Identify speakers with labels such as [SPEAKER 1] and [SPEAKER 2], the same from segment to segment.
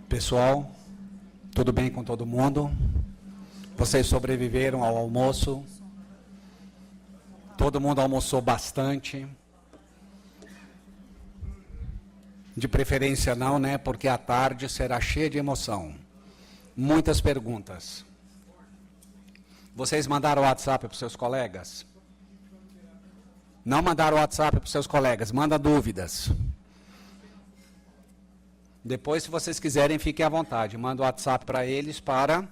[SPEAKER 1] Pessoal, tudo bem com todo mundo? Vocês sobreviveram ao almoço? Todo mundo almoçou bastante? De preferência não, né? Porque a tarde será cheia de emoção. Muitas perguntas. Vocês mandaram o WhatsApp para os seus colegas? Não mandaram o WhatsApp para os seus colegas, manda dúvidas. Depois, se vocês quiserem, fiquem à vontade. Manda o WhatsApp para eles para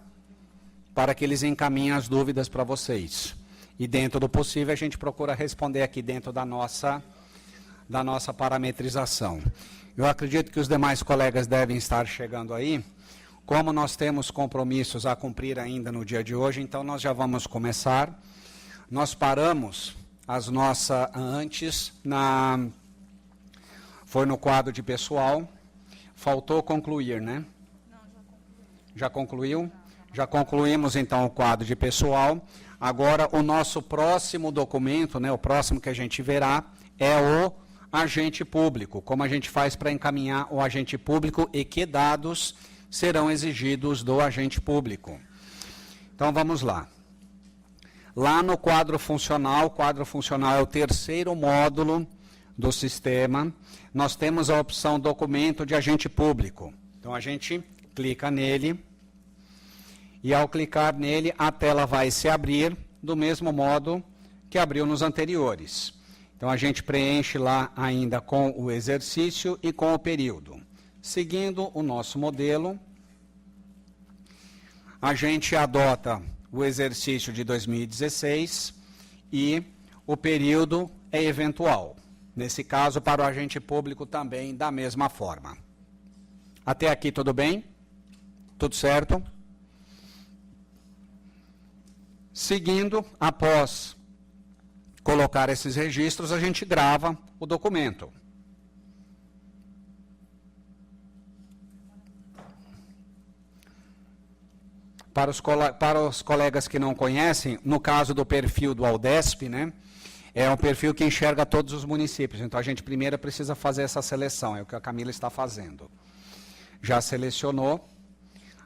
[SPEAKER 1] que eles encaminhem as dúvidas para vocês. E dentro do possível, a gente procura responder aqui dentro da nossa parametrização. Eu acredito que os demais colegas devem estar chegando aí. Como nós temos compromissos a cumprir ainda no dia de hoje, então nós já vamos começar. Nós paramos as nossas antes, foi no quadro de pessoal. Faltou concluir, né? Não, já concluiu. Já concluímos, então, o quadro de pessoal. Agora, o nosso próximo documento, né, o próximo que a gente verá, é o agente público. Como a gente faz para encaminhar o agente público e que dados serão exigidos do agente público. Então, vamos lá. Lá no quadro funcional é o terceiro módulo do sistema, nós temos a opção documento de agente público. Então, a gente clica nele, e ao clicar nele, a tela vai se abrir do mesmo modo que abriu nos anteriores. Então, a gente preenche lá ainda com o exercício e com o período. Seguindo o nosso modelo, a gente adota o exercício de 2016 e o período é eventual. Nesse caso, para o agente público também da mesma forma. Até aqui tudo bem? Tudo certo? Seguindo, após colocar esses registros, a gente grava o documento. Para os colegas que não conhecem, no caso do perfil do Aldesp, né? É um perfil que enxerga todos os municípios. Então, a gente primeiro precisa fazer essa seleção. É o que a Camila está fazendo. Já selecionou.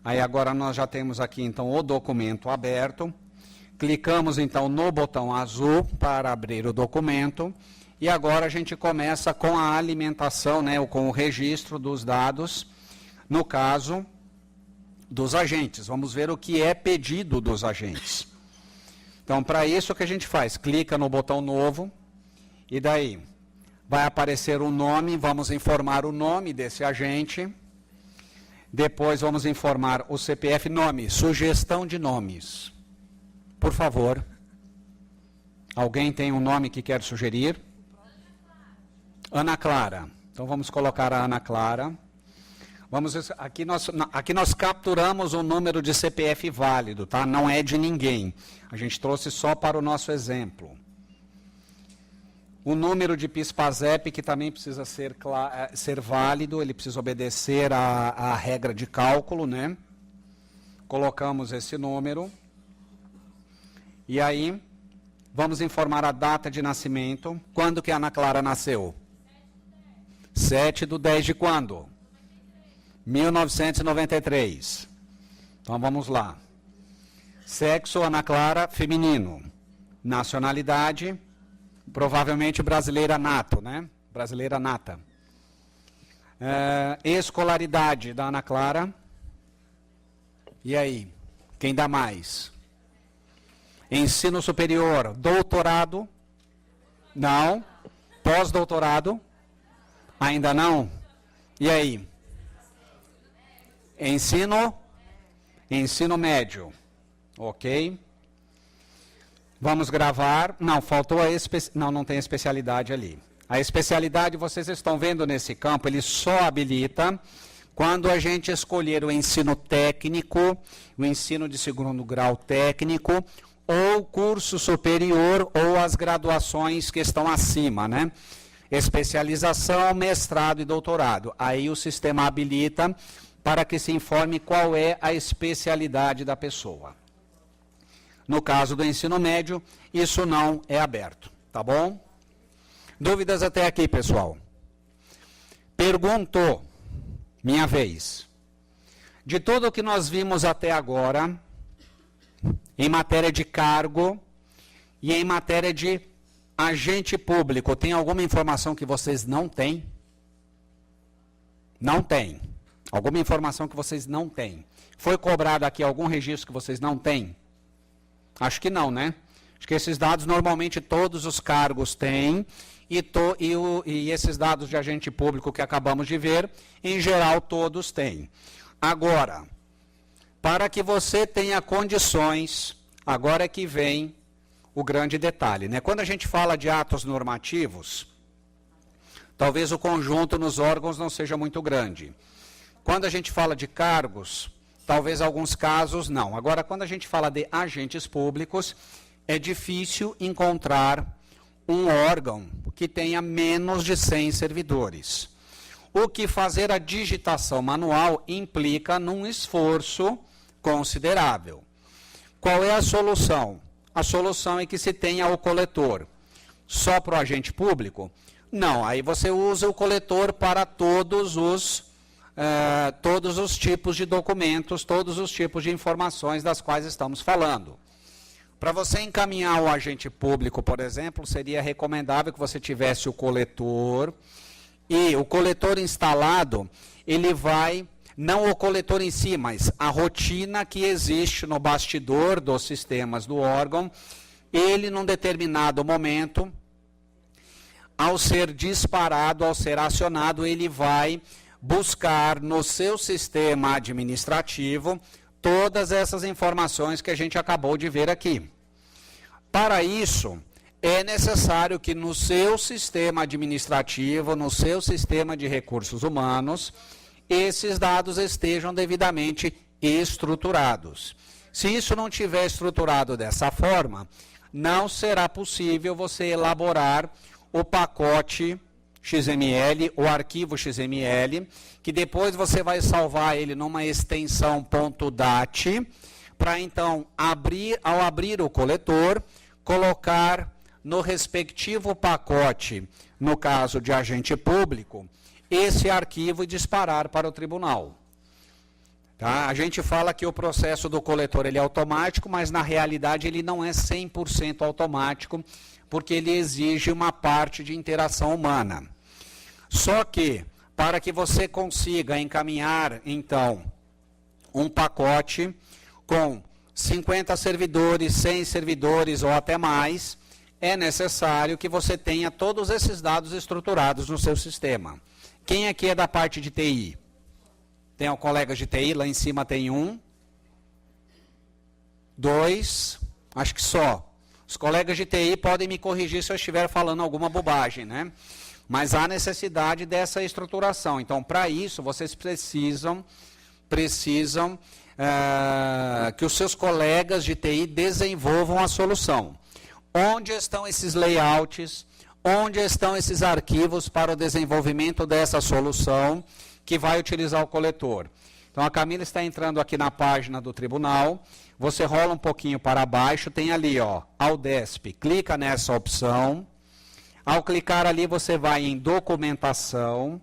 [SPEAKER 1] Aí, agora, nós já temos aqui, então, o documento aberto. Clicamos, então, no botão azul para abrir o documento. E agora a gente começa com a alimentação, né, ou com o registro dos dados, no caso dos agentes. Vamos ver o que é pedido dos agentes. Então, para isso, o que a gente faz? Clica no botão novo, e daí vai aparecer o nome, vamos informar o nome desse agente, depois vamos informar o CPF, nome, sugestão de nomes. Por favor, alguém tem um nome que quer sugerir? Ana Clara. Então, vamos colocar a Ana Clara. Aqui nós capturamos o número de CPF válido, tá? Não é de ninguém. A gente trouxe só para o nosso exemplo. O número de PIS/PASEP, que também precisa ser válido, ele precisa obedecer à regra de cálculo, né? Colocamos esse número. E aí, vamos informar a data de nascimento. Quando que a Ana Clara nasceu? 7/10 de quando? 1993. Então, vamos lá. Sexo, Ana Clara, feminino. Nacionalidade, provavelmente brasileira nato, né? Brasileira nata. Escolaridade da Ana Clara. E aí? Quem dá mais? Ensino superior, doutorado? Não. Pós-doutorado? Ainda não? E aí? Ensino médio. Ok. Vamos gravar. Não, faltou não tem especialidade ali. A especialidade, vocês estão vendo nesse campo, ele só habilita quando a gente escolher o ensino técnico, o ensino de segundo grau técnico, ou curso superior, ou as graduações que estão acima, né? Especialização, mestrado e doutorado. Aí o sistema habilita para que se informe qual é a especialidade da pessoa. No caso do ensino médio, isso não é aberto, tá bom? Dúvidas até aqui, pessoal? Pergunto, minha vez. De tudo o que nós vimos até agora, em matéria de cargo e em matéria de agente público, tem alguma informação que vocês não têm? Não tem. Alguma informação que vocês não têm? Foi cobrado aqui algum registro que vocês não têm? Acho que não, né? Acho que esses dados normalmente todos os cargos têm e esses dados de agente público que acabamos de ver, em geral todos têm. Agora, para que você tenha condições, agora é que vem o grande detalhe, né? Quando a gente fala de atos normativos, talvez o conjunto nos órgãos não seja muito grande. Quando a gente fala de cargos, talvez alguns casos não. Agora, quando a gente fala de agentes públicos, é difícil encontrar um órgão que tenha menos de 100 servidores. O que fazer a digitação manual implica num esforço considerável. Qual é a solução? A solução é que se tenha o coletor só para o agente público? Não, aí você usa o coletor para todos os tipos de documentos, todos os tipos de informações das quais estamos falando. Para você encaminhar o agente público, por exemplo, seria recomendável que você tivesse o coletor, e o coletor instalado, ele vai, não o coletor em si, mas a rotina que existe no bastidor dos sistemas do órgão, ele, num determinado momento, ao ser disparado, ao ser acionado, ele vai buscar no seu sistema administrativo todas essas informações que a gente acabou de ver aqui. Para isso, é necessário que no seu sistema administrativo, no seu sistema de recursos humanos, esses dados estejam devidamente estruturados. Se isso não estiver estruturado dessa forma, não será possível você elaborar o pacote XML, o arquivo XML, que depois você vai salvar ele numa extensão .dat, para então, ao abrir o coletor, colocar no respectivo pacote, no caso de agente público, esse arquivo e disparar para o tribunal. Tá? A gente fala que o processo do coletor ele é automático, mas na realidade ele não é 100% automático, porque ele exige uma parte de interação humana. Só que, para que você consiga encaminhar, então, um pacote com 50 servidores, 100 servidores ou até mais, é necessário que você tenha todos esses dados estruturados no seu sistema. Quem aqui é da parte de TI? Tem colegas de TI, lá em cima tem 1, 2, acho que só. Os colegas de TI podem me corrigir se eu estiver falando alguma bobagem, né? Mas há necessidade dessa estruturação. Então, para isso, vocês precisam que os seus colegas de TI desenvolvam a solução. Onde estão esses layouts? Onde estão esses arquivos para o desenvolvimento dessa solução que vai utilizar o coletor? Então, a Camila está entrando aqui na página do tribunal. Você rola um pouquinho para baixo, tem ali, ó, Aldesp. Clica nessa opção. Ao clicar ali, você vai em documentação.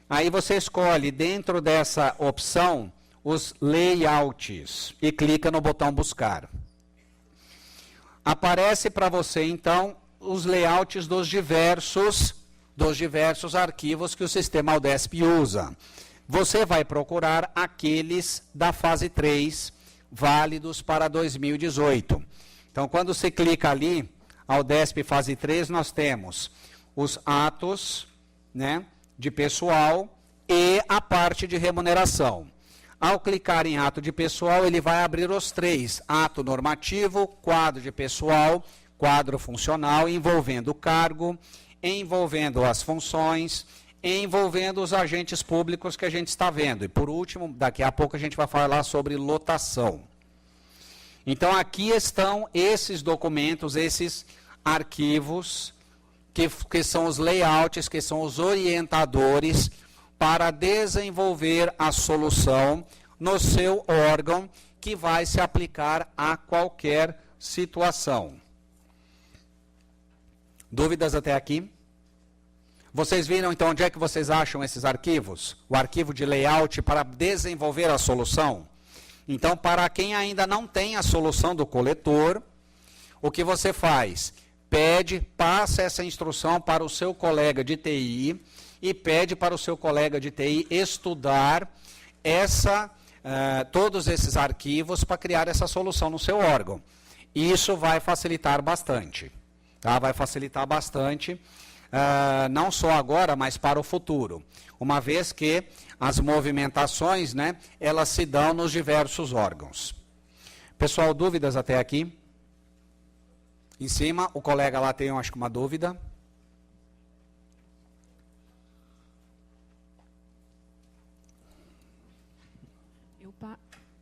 [SPEAKER 1] Aí você escolhe dentro dessa opção os layouts e clica no botão buscar. Aparece para você, então, os layouts dos diversos arquivos que o sistema Aldesp usa. Você vai procurar aqueles da fase 3, válidos para 2018. Então, quando você clica ali, Aldesp fase 3, nós temos os atos, né, de pessoal e a parte de remuneração. Ao clicar em ato de pessoal, ele vai abrir os 3, ato normativo, quadro de pessoal, quadro funcional, envolvendo o cargo, envolvendo as funções, envolvendo os agentes públicos que a gente está vendo. E por último, daqui a pouco a gente vai falar sobre lotação. Então aqui estão esses documentos, esses arquivos, que são os layouts, que são os orientadores para desenvolver a solução no seu órgão que vai se aplicar a qualquer situação. Dúvidas até aqui? Vocês viram, então, onde é que vocês acham esses arquivos? O arquivo de layout para desenvolver a solução. Então, para quem ainda não tem a solução do coletor, o que você faz? Passa essa instrução para o seu colega de TI e pede para o seu colega de TI estudar todos esses arquivos para criar essa solução no seu órgão. Isso vai facilitar bastante. Tá? Vai facilitar bastante. Não só agora, mas para o futuro, uma vez que as movimentações, né, elas se dão nos diversos órgãos. Pessoal, dúvidas até aqui? Em cima, o colega lá tem, acho que uma dúvida.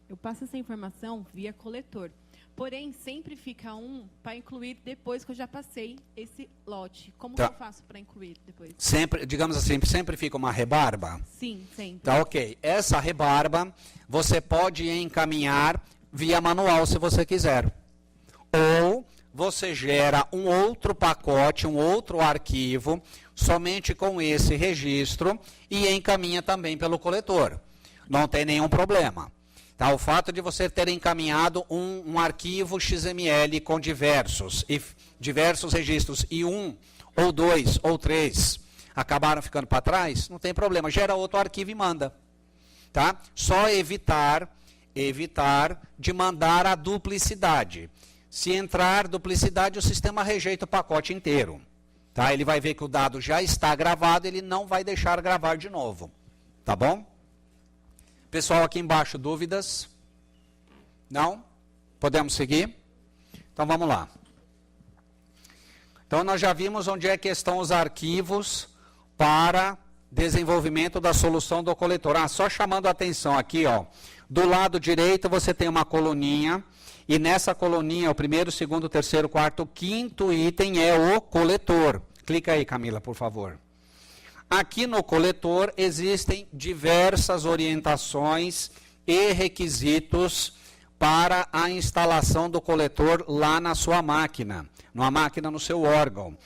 [SPEAKER 2] Eu passo essa informação via coletor. Porém, sempre fica um para incluir depois que eu já passei esse lote. Como que eu faço para incluir depois?
[SPEAKER 1] Sempre, digamos assim, sempre fica uma rebarba?
[SPEAKER 2] Sim, sempre.
[SPEAKER 1] Tá, ok. Essa rebarba você pode encaminhar via manual se você quiser. Ou você gera um outro pacote, um outro arquivo, somente com esse registro e encaminha também pelo coletor. Não tem nenhum problema. Tá, o fato de você ter encaminhado um arquivo XML com diversos registros e um, ou dois, ou três acabaram ficando para trás, não tem problema, gera outro arquivo e manda. Tá? Só evitar de mandar a duplicidade. Se entrar duplicidade, o sistema rejeita o pacote inteiro. Tá? Ele vai ver que o dado já está gravado, ele não vai deixar gravar de novo. Tá bom? Pessoal, aqui embaixo, dúvidas? Não? Podemos seguir? Então, vamos lá. Então, nós já vimos onde é que estão os arquivos para desenvolvimento da solução do coletor. Só chamando a atenção aqui, ó. Do lado direito, você tem uma coluninha, e nessa coluninha, o primeiro, segundo, terceiro, quarto, quinto item é o coletor. Clica aí, Camila, por favor. Aqui no coletor existem diversas orientações e requisitos para a instalação do coletor lá na sua máquina, numa máquina no seu órgão.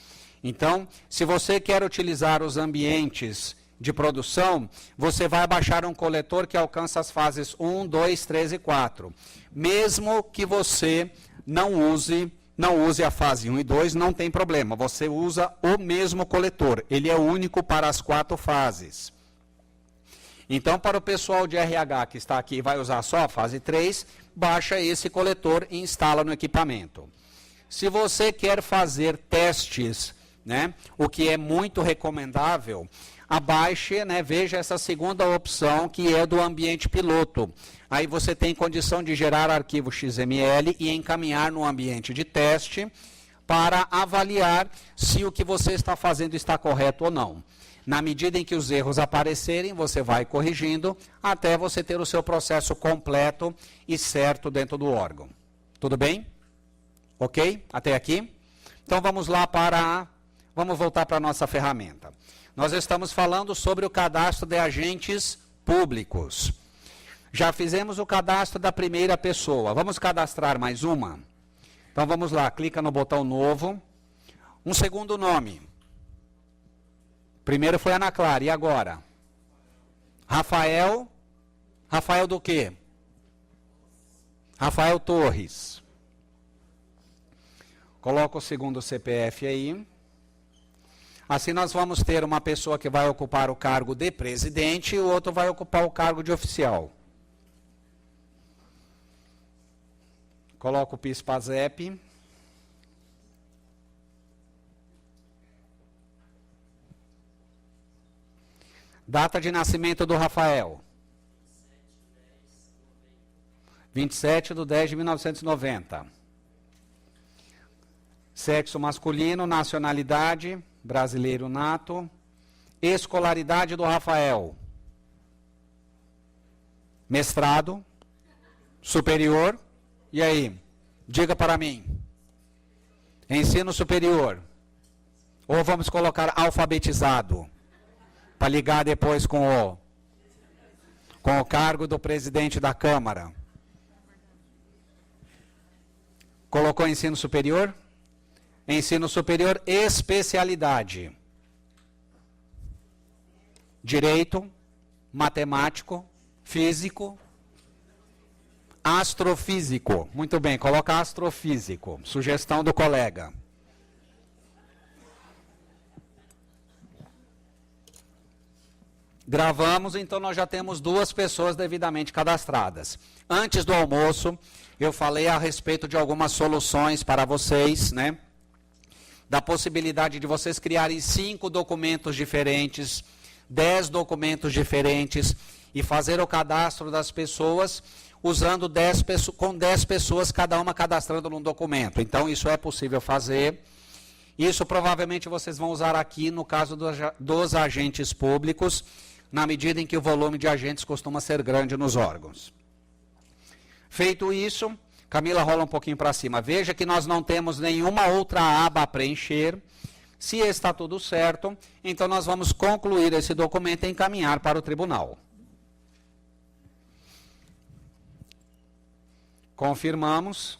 [SPEAKER 1] Então, se você quer utilizar os ambientes de produção, você vai baixar um coletor que alcança as fases 1, 2, 3 e 4. Mesmo que você não use a fase 1 e 2, não tem problema. Você usa o mesmo coletor. Ele é único para as 4 fases. Então, para o pessoal de RH que está aqui e vai usar só a fase 3, baixa esse coletor e instala no equipamento. Se você quer fazer testes, né, o que é muito recomendável, abaixe, né, veja essa segunda opção, que é do ambiente piloto. Aí você tem condição de gerar arquivo XML e encaminhar no ambiente de teste para avaliar se o que você está fazendo está correto ou não. Na medida em que os erros aparecerem, você vai corrigindo até você ter o seu processo completo e certo dentro do órgão. Tudo bem? Ok? Até aqui? Então vamos lá vamos voltar para a nossa ferramenta. Nós estamos falando sobre o cadastro de agentes públicos. Já fizemos o cadastro da primeira pessoa. Vamos cadastrar mais uma? Então vamos lá, clica no botão novo. Um segundo nome. Primeiro foi Ana Clara, e agora? Rafael. Rafael do quê? Rafael Torres. Coloca o segundo CPF aí. Assim nós vamos ter uma pessoa que vai ocupar o cargo de presidente e o outro vai ocupar o cargo de oficial. Coloca o PIS/PASEP. Data de nascimento do Rafael. 27/10/1990. Sexo masculino, nacionalidade, brasileiro nato. Escolaridade do Rafael. Mestrado, superior. E aí? Diga para mim. Ensino superior. Ou vamos colocar alfabetizado, para ligar depois com o cargo do presidente da Câmara. Colocou ensino superior? Ensino superior, especialidade. Direito, matemático, físico, astrofísico. Muito bem, coloca astrofísico. Sugestão do colega. Gravamos, então nós já temos 2 pessoas devidamente cadastradas. Antes do almoço, eu falei a respeito de algumas soluções para vocês, né? Da possibilidade de vocês criarem 5 documentos diferentes, 10 documentos diferentes e fazer o cadastro das pessoas usando 10 com 10 pessoas, cada uma cadastrando num documento. Então, isso é possível fazer. Isso provavelmente vocês vão usar aqui no caso dos agentes públicos, na medida em que o volume de agentes costuma ser grande nos órgãos. Feito isso, Camila, rola um pouquinho para cima. Veja que nós não temos nenhuma outra aba a preencher. Se está tudo certo, então nós vamos concluir esse documento e encaminhar para o tribunal. Confirmamos.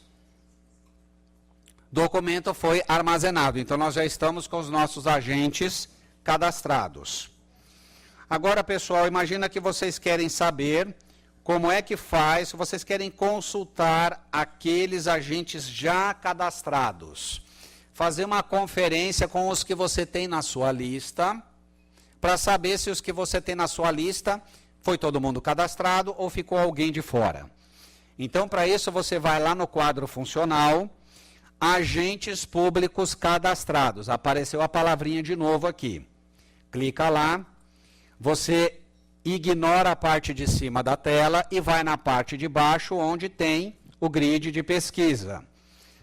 [SPEAKER 1] Documento foi armazenado. Então, nós já estamos com os nossos agentes cadastrados. Agora, pessoal, imagina que vocês querem saber como é que faz, se vocês querem consultar aqueles agentes já cadastrados. Fazer uma conferência com os que você tem na sua lista, para saber se os que você tem na sua lista foi todo mundo cadastrado ou ficou alguém de fora. Então, para isso, você vai lá no quadro funcional, agentes públicos cadastrados. Apareceu a palavrinha de novo aqui. Clica lá, você ignora a parte de cima da tela e vai na parte de baixo, onde tem o grid de pesquisa.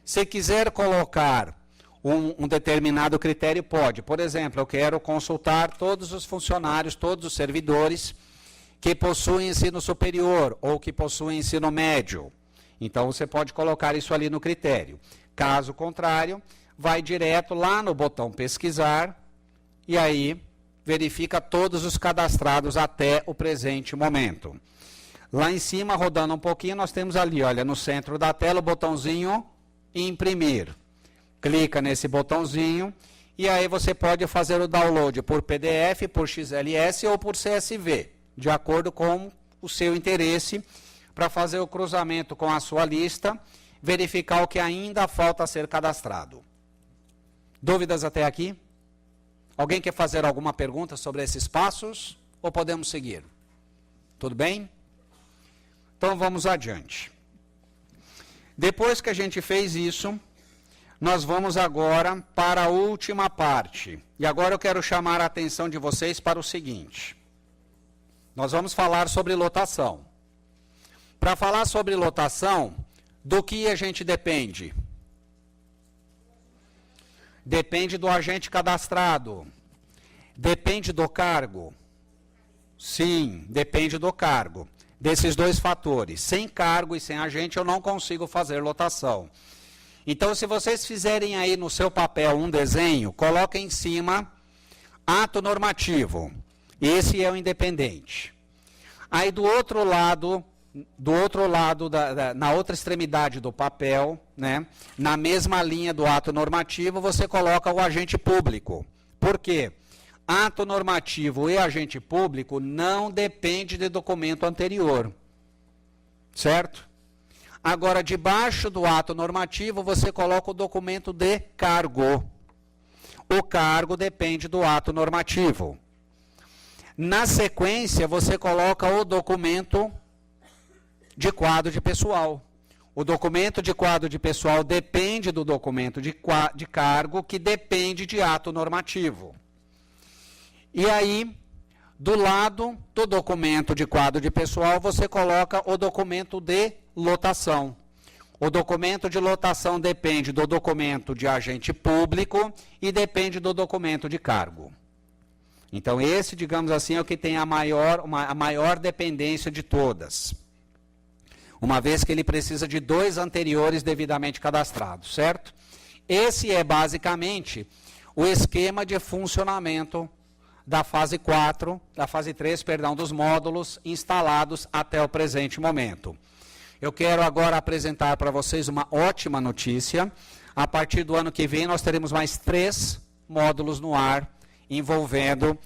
[SPEAKER 1] Se quiser colocar um determinado critério, pode. Por exemplo, eu quero consultar todos os funcionários, todos os servidores que possuem ensino superior ou que possuem ensino médio. Então, você pode colocar isso ali no critério. Caso contrário, vai direto lá no botão pesquisar e aí verifica todos os cadastrados até o presente momento. Lá em cima, rodando um pouquinho, nós temos ali, olha, no centro da tela, o botãozinho imprimir. Clica nesse botãozinho e aí você pode fazer o download por PDF, por XLS ou por CSV, de acordo com o seu interesse, para fazer o cruzamento com a sua lista, verificar o que ainda falta ser cadastrado. Dúvidas até aqui? Alguém quer fazer alguma pergunta sobre esses passos? Ou podemos seguir? Tudo bem? Então vamos adiante. Depois que a gente fez isso, nós vamos agora para a última parte. E agora eu quero chamar a atenção de vocês para o seguinte. Nós vamos falar sobre lotação. Para falar sobre lotação, do que a gente depende? Depende do agente cadastrado. Depende do cargo? Sim, depende do cargo. Desses 2 fatores. Sem cargo e sem agente, eu não consigo fazer lotação. Então, se vocês fizerem aí no seu papel um desenho, coloquem em cima ato normativo. Esse é o independente. Aí do outro lado, na outra extremidade do papel, né, na mesma linha do ato normativo, você coloca o agente público. Por quê? Ato normativo e agente público não depende de documento anterior. Certo? Agora, debaixo do ato normativo, você coloca o documento de cargo. O cargo depende do ato normativo. Na sequência, você coloca o documento de quadro de pessoal. O documento de quadro de pessoal depende do documento de cargo, que depende de ato normativo. E aí, do lado do documento de quadro de pessoal, você coloca o documento de lotação. O documento de lotação depende do documento de agente público e depende do documento de cargo. Então, esse, digamos assim, é o que tem a maior dependência de todas. Uma vez que ele precisa de 2 anteriores devidamente cadastrados, certo? Esse é, basicamente, o esquema de funcionamento da fase 3, dos módulos instalados até o presente momento. Eu quero agora apresentar para vocês uma ótima notícia. A partir do ano que vem, nós teremos mais 3 módulos no ar, envolvendo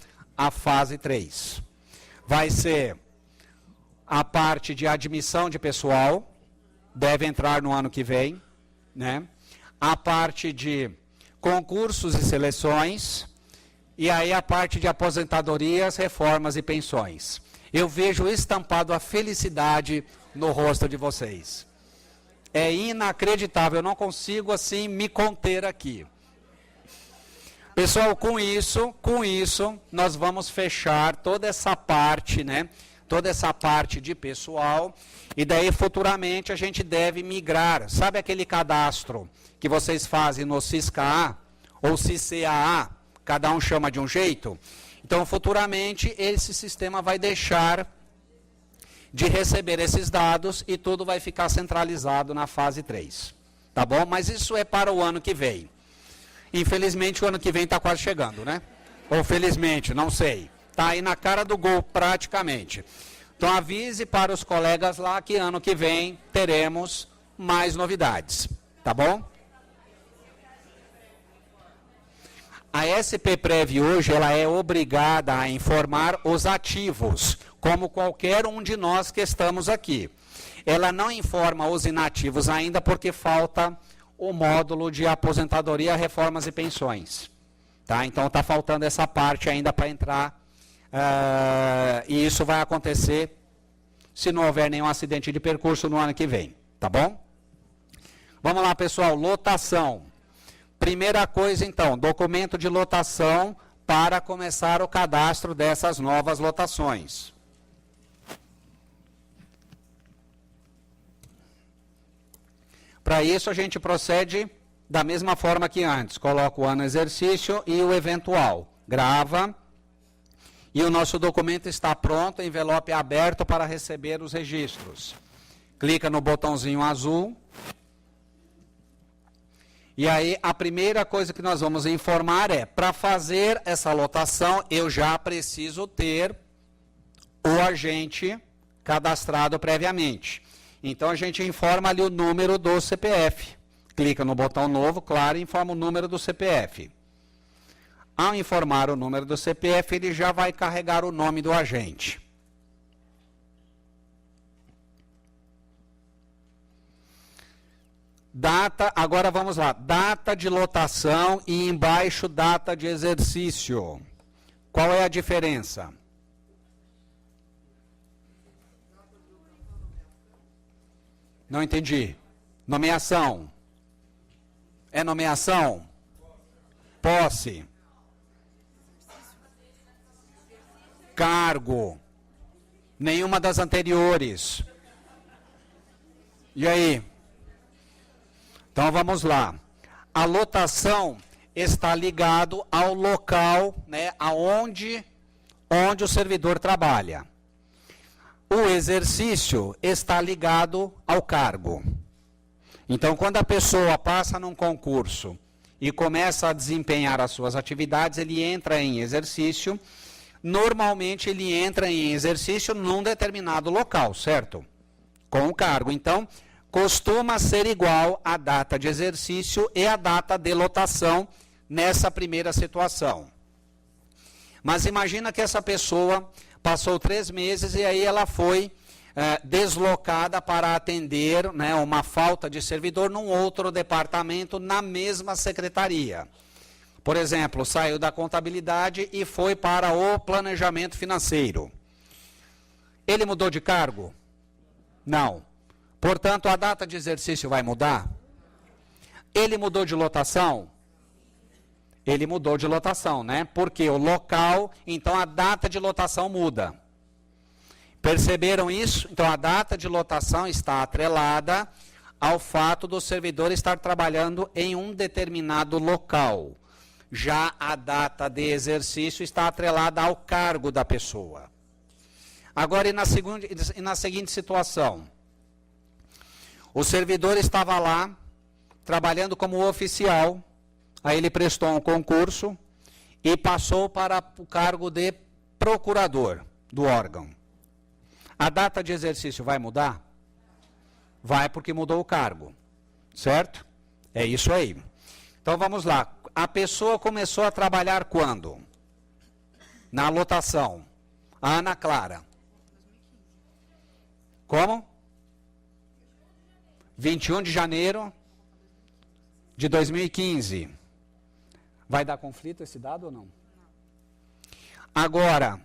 [SPEAKER 1] a fase 3. Vai ser a parte de admissão de pessoal, deve entrar no ano que vem, né? A parte de concursos e seleções, e aí a parte de aposentadorias, reformas e pensões. Eu vejo estampado a felicidade no rosto de vocês. É inacreditável, eu não consigo assim me conter aqui. Pessoal, com isso, nós vamos fechar toda essa parte, né? Toda essa parte de pessoal, e daí futuramente a gente deve migrar. Sabe aquele cadastro que vocês fazem no CISCA ou CICAA? Cada um chama de um jeito. Então, futuramente, esse sistema vai deixar de receber esses dados e tudo vai ficar centralizado na fase 3. Tá bom? Mas isso é para o ano que vem. Infelizmente, o ano que vem está quase chegando, né? Ou felizmente, não sei. Está aí na cara do gol, praticamente. Então, avise para os colegas lá que ano que vem teremos mais novidades. Tá bom? A SPPrev hoje, ela é obrigada a informar os ativos, como qualquer um de nós que estamos aqui. Ela não informa os inativos ainda porque falta o módulo de aposentadoria, reformas e pensões. Tá? Então, está faltando essa parte ainda para entrar, e isso vai acontecer se não houver nenhum acidente de percurso no ano que vem. Tá bom? Vamos lá, pessoal, lotação. Primeira coisa, então, documento de lotação para começar o cadastro dessas novas lotações. Para isso, a gente procede da mesma forma que antes. Coloca o ano exercício e o eventual. Grava. E o nosso documento está pronto, envelope aberto para receber os registros. Clica no botãozinho azul. E aí, a primeira coisa que nós vamos informar é, para fazer essa lotação, eu já preciso ter o agente cadastrado previamente. Então, a gente informa ali o número do CPF. Clica no botão novo, claro, e informa o número do CPF. Ao informar o número do CPF, ele já vai carregar o nome do agente. Data, agora vamos lá, data de lotação e embaixo data de exercício. Qual é a diferença? Não entendi. Nomeação. É nomeação? Posse. Cargo. Nenhuma das anteriores. E aí? Então, vamos lá. A lotação está ligado ao local, né, onde o servidor trabalha. O exercício está ligado ao cargo. Então, quando a pessoa passa num concurso e começa a desempenhar as suas atividades, ele entra em exercício. Normalmente, ele entra em exercício num determinado local, certo? Com o cargo. Então, costuma ser igual a data de exercício e a data de lotação nessa primeira situação. Mas imagina que essa pessoa passou 3 meses e aí ela foi deslocada para atender, né, uma falta de servidor num outro departamento na mesma secretaria. Por exemplo, saiu da contabilidade e foi para o planejamento financeiro. Ele mudou de cargo? Não. Portanto, a data de exercício vai mudar? Ele mudou de lotação? Ele mudou de lotação, né? Porque o local, então a data de lotação muda. Perceberam isso? Então, a data de lotação está atrelada ao fato do servidor estar trabalhando em um determinado local. Já a data de exercício está atrelada ao cargo da pessoa. Agora, e na seguinte situação? O servidor estava lá, trabalhando como oficial, aí ele prestou um concurso e passou para o cargo de procurador do órgão. A data de exercício vai mudar? Vai, porque mudou o cargo, certo? É isso aí. Então vamos lá. A pessoa começou a trabalhar quando? Na lotação. A Ana Clara. Como? 21 de janeiro de 2015. Vai dar conflito esse dado ou não? Agora,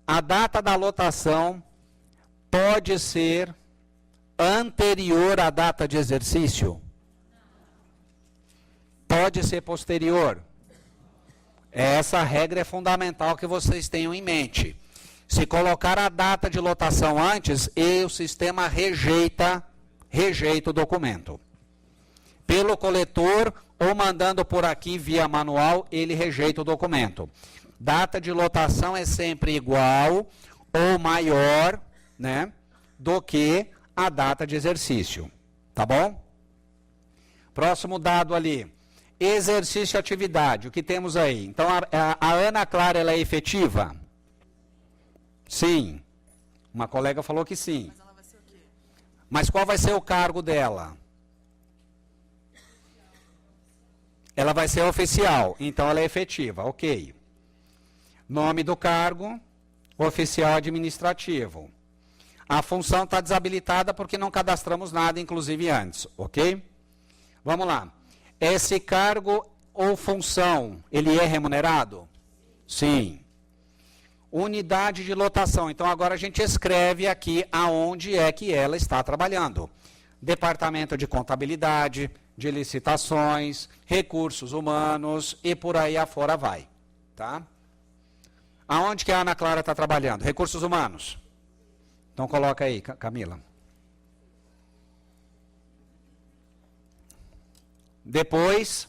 [SPEAKER 1] a data da lotação pode ser anterior à data de exercício? Pode ser posterior? Essa regra é fundamental que vocês tenham em mente. Se colocar a data de lotação antes, o sistema rejeita o documento. Pelo coletor ou mandando por aqui via manual, ele rejeita o documento. Data de lotação é sempre igual ou maior, né, do que a data de exercício. Tá bom? Próximo dado ali. Exercício e atividade. O que temos aí? Então, a Ana Clara, ela é efetiva? Sim. Uma colega falou que sim. Mas ela vai ser o quê? Mas qual vai ser o cargo dela? Ela vai ser oficial, então ela é efetiva, ok. Nome do cargo, oficial administrativo. A função está desabilitada porque não cadastramos nada, inclusive antes, ok? Vamos lá. Esse cargo ou função, ele é remunerado? Sim. Unidade de lotação. Então, agora a gente escreve aqui aonde é que ela está trabalhando. Departamento de Contabilidade, de Licitações, Recursos Humanos e por aí afora vai. Tá? Aonde que a Ana Clara está trabalhando? Recursos Humanos. Então, coloca aí, Camila. Depois,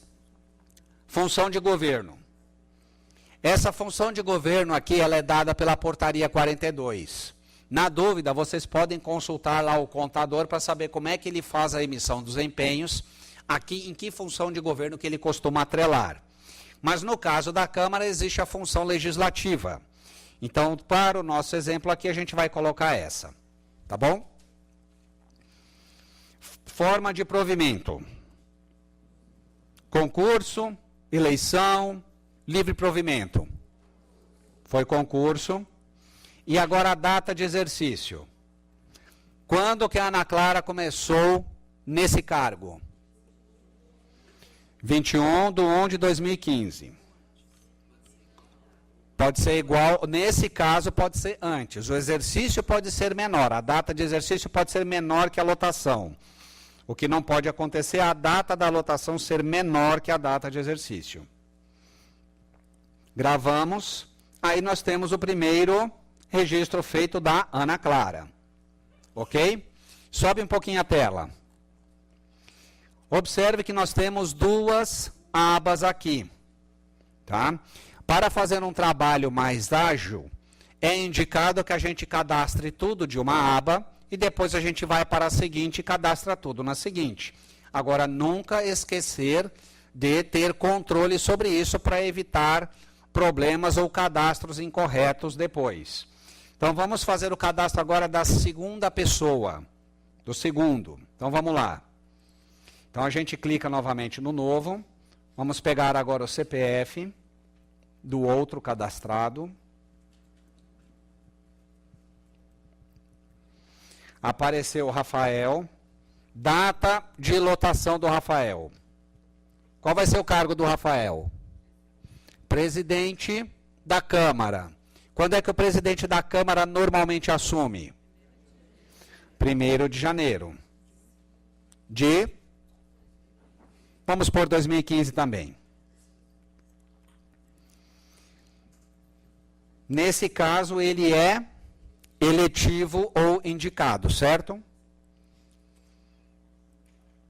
[SPEAKER 1] função de governo. Essa função de governo aqui, ela é dada pela portaria 42. Na dúvida, vocês podem consultar lá o contador para saber como é que ele faz a emissão dos empenhos, aqui em que função de governo que ele costuma atrelar. Mas no caso da Câmara, existe a função legislativa. Então, para o nosso exemplo aqui, a gente vai colocar essa. Tá bom? Forma de provimento. Concurso, eleição, livre provimento. Foi concurso. E agora a data de exercício. Quando que a Ana Clara começou nesse cargo? 21/1/2015. Pode ser igual, nesse caso pode ser antes. O exercício pode ser menor, a data de exercício pode ser menor que a lotação. O que não pode acontecer é a data da lotação ser menor que a data de exercício. Gravamos, aí nós temos o primeiro registro feito da Ana Clara. Ok? Sobe um pouquinho a tela. Observe que nós temos duas abas aqui. Tá? Para fazer um trabalho mais ágil, é indicado que a gente cadastre tudo de uma aba e depois a gente vai para a seguinte e cadastra tudo na seguinte. Agora, nunca esquecer de ter controle sobre isso para evitar problemas ou cadastros incorretos depois. Então, vamos fazer o cadastro agora da segunda pessoa, do segundo. Então, vamos lá. Então, a gente clica novamente no novo. Vamos pegar agora o CPF do outro cadastrado. Apareceu o Rafael. Data de lotação do Rafael. Qual vai ser o cargo do Rafael? Presidente da Câmara. Quando é que o presidente da Câmara normalmente assume? 1º de janeiro. Vamos por 2015 também. Nesse caso, ele é eletivo ou indicado, certo?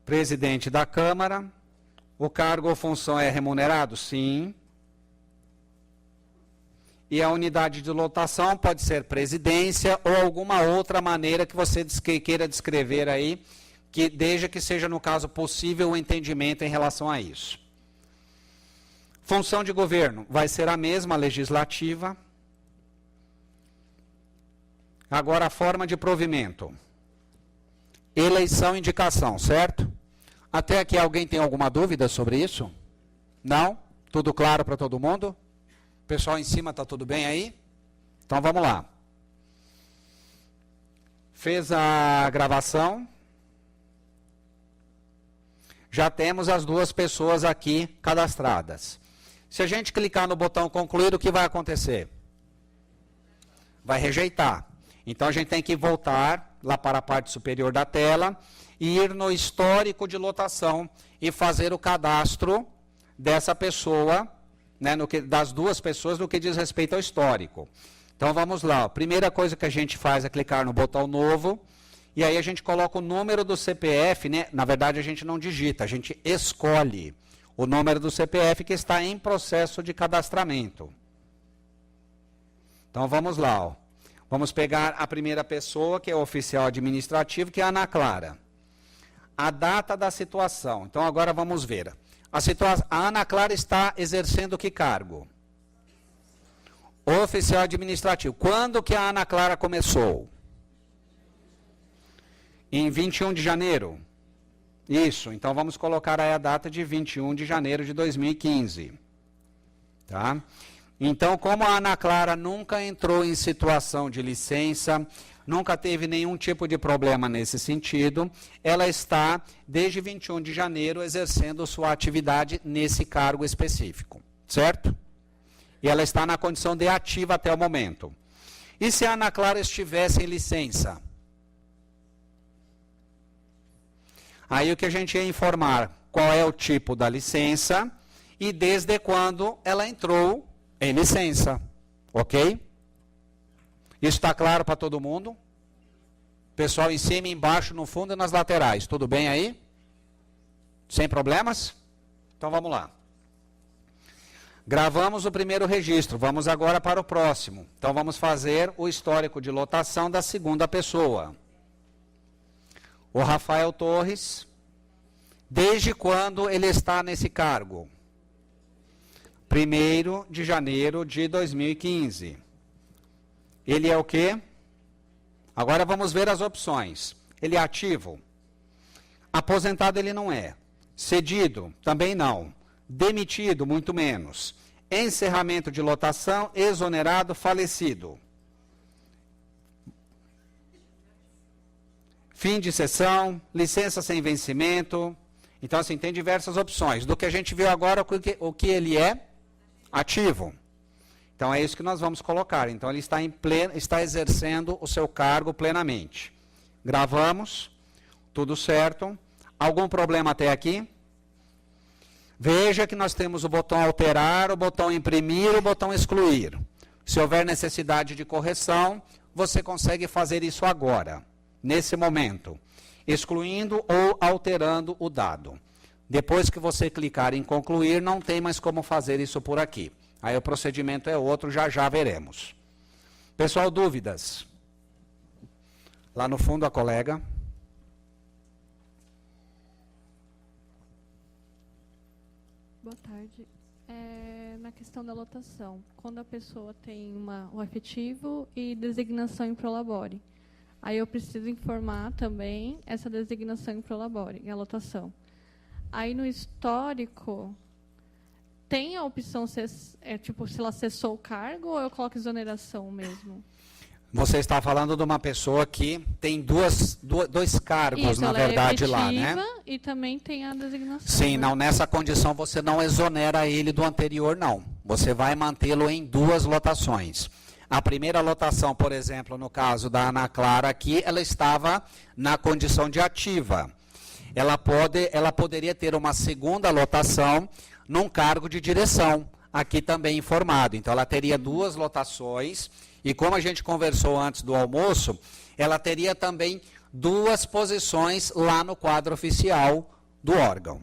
[SPEAKER 1] Presidente da Câmara. O cargo ou função é remunerado? Sim. E a unidade de lotação pode ser presidência ou alguma outra maneira que você queira descrever aí, que desde que seja, no caso, possível o entendimento em relação a isso. Função de governo vai ser a mesma, legislativa. Agora, a forma de provimento. Eleição e indicação, certo? Até aqui alguém tem alguma dúvida sobre isso? Não? Tudo claro para todo mundo? Pessoal em cima, está tudo bem aí? Então vamos lá. Fez a gravação. Já temos as duas pessoas aqui cadastradas. Se a gente clicar no botão concluir, o que vai acontecer? Vai rejeitar. Então a gente tem que voltar lá para a parte superior da tela e ir no histórico de lotação e fazer o cadastro dessa pessoa, né, das duas pessoas no que diz respeito ao histórico. Então vamos lá. A primeira coisa que a gente faz é clicar no botão novo e aí a gente coloca o número do CPF, né? Na verdade a gente não digita, a gente escolhe o número do CPF que está em processo de cadastramento. Então vamos lá, ó. Vamos pegar a primeira pessoa, que é o oficial administrativo, que é a Ana Clara. A data da situação. Então agora vamos ver. A Ana Clara está exercendo que cargo? Oficial administrativo. Quando que a Ana Clara começou? Em 21 de janeiro. Isso, então vamos colocar aí a data de 21 de janeiro de 2015. Tá? Então, como a Ana Clara nunca entrou em situação de licença, nunca teve nenhum tipo de problema nesse sentido, ela está, desde 21 de janeiro, exercendo sua atividade nesse cargo específico, certo? E ela está na condição de ativa até o momento. E se a Ana Clara estivesse em licença? Aí o que a gente ia informar, qual é o tipo da licença e desde quando ela entrou em licença, ok? Isso está claro para todo mundo? Pessoal em cima, embaixo, no fundo e nas laterais, tudo bem aí? Sem problemas? Então vamos lá. Gravamos o primeiro registro, vamos agora para o próximo. Então vamos fazer o histórico de lotação da segunda pessoa. O Rafael Torres, desde quando ele está nesse cargo? 1º de janeiro de 2015. Ele é o quê? Agora vamos ver as opções. Ele é ativo? Aposentado ele não é. Cedido? Também não. Demitido? Muito menos. Encerramento de lotação, exonerado, falecido. Fim de sessão, licença sem vencimento. Então, assim, tem diversas opções. Do que a gente viu agora, o que ele é? Ativo. Então, é isso que nós vamos colocar. Então, ele está exercendo o seu cargo plenamente. Gravamos. Tudo certo. Algum problema até aqui? Veja que nós temos o botão alterar, o botão imprimir, o botão excluir. Se houver necessidade de correção, você consegue fazer isso agora, nesse momento, excluindo ou alterando o dado. Depois que você clicar em concluir, não tem mais como fazer isso por aqui. Aí o procedimento é outro, já já veremos. Pessoal, dúvidas? Lá no fundo a colega.
[SPEAKER 3] Boa tarde. Na questão da lotação, quando a pessoa tem o efetivo e designação em prolabore, aí eu preciso informar também essa designação em prolabore, a lotação. Aí no histórico, tem a opção, tipo, se ela cessou o cargo ou eu coloco exoneração mesmo?
[SPEAKER 1] Você está falando de uma pessoa que tem dois cargos,
[SPEAKER 3] Isso,
[SPEAKER 1] na verdade, lá, né?
[SPEAKER 3] E também tem a designação.
[SPEAKER 1] Sim,
[SPEAKER 3] né?
[SPEAKER 1] não, nessa condição você não exonera ele do anterior, não. Você vai mantê-lo em duas lotações. A primeira lotação, por exemplo, no caso da Ana Clara aqui, ela estava na condição de ativa. Ela poderia ter uma segunda lotação num cargo de direção, aqui também informado. Então, ela teria duas lotações, e como a gente conversou antes do almoço, ela teria também duas posições lá no quadro oficial do órgão.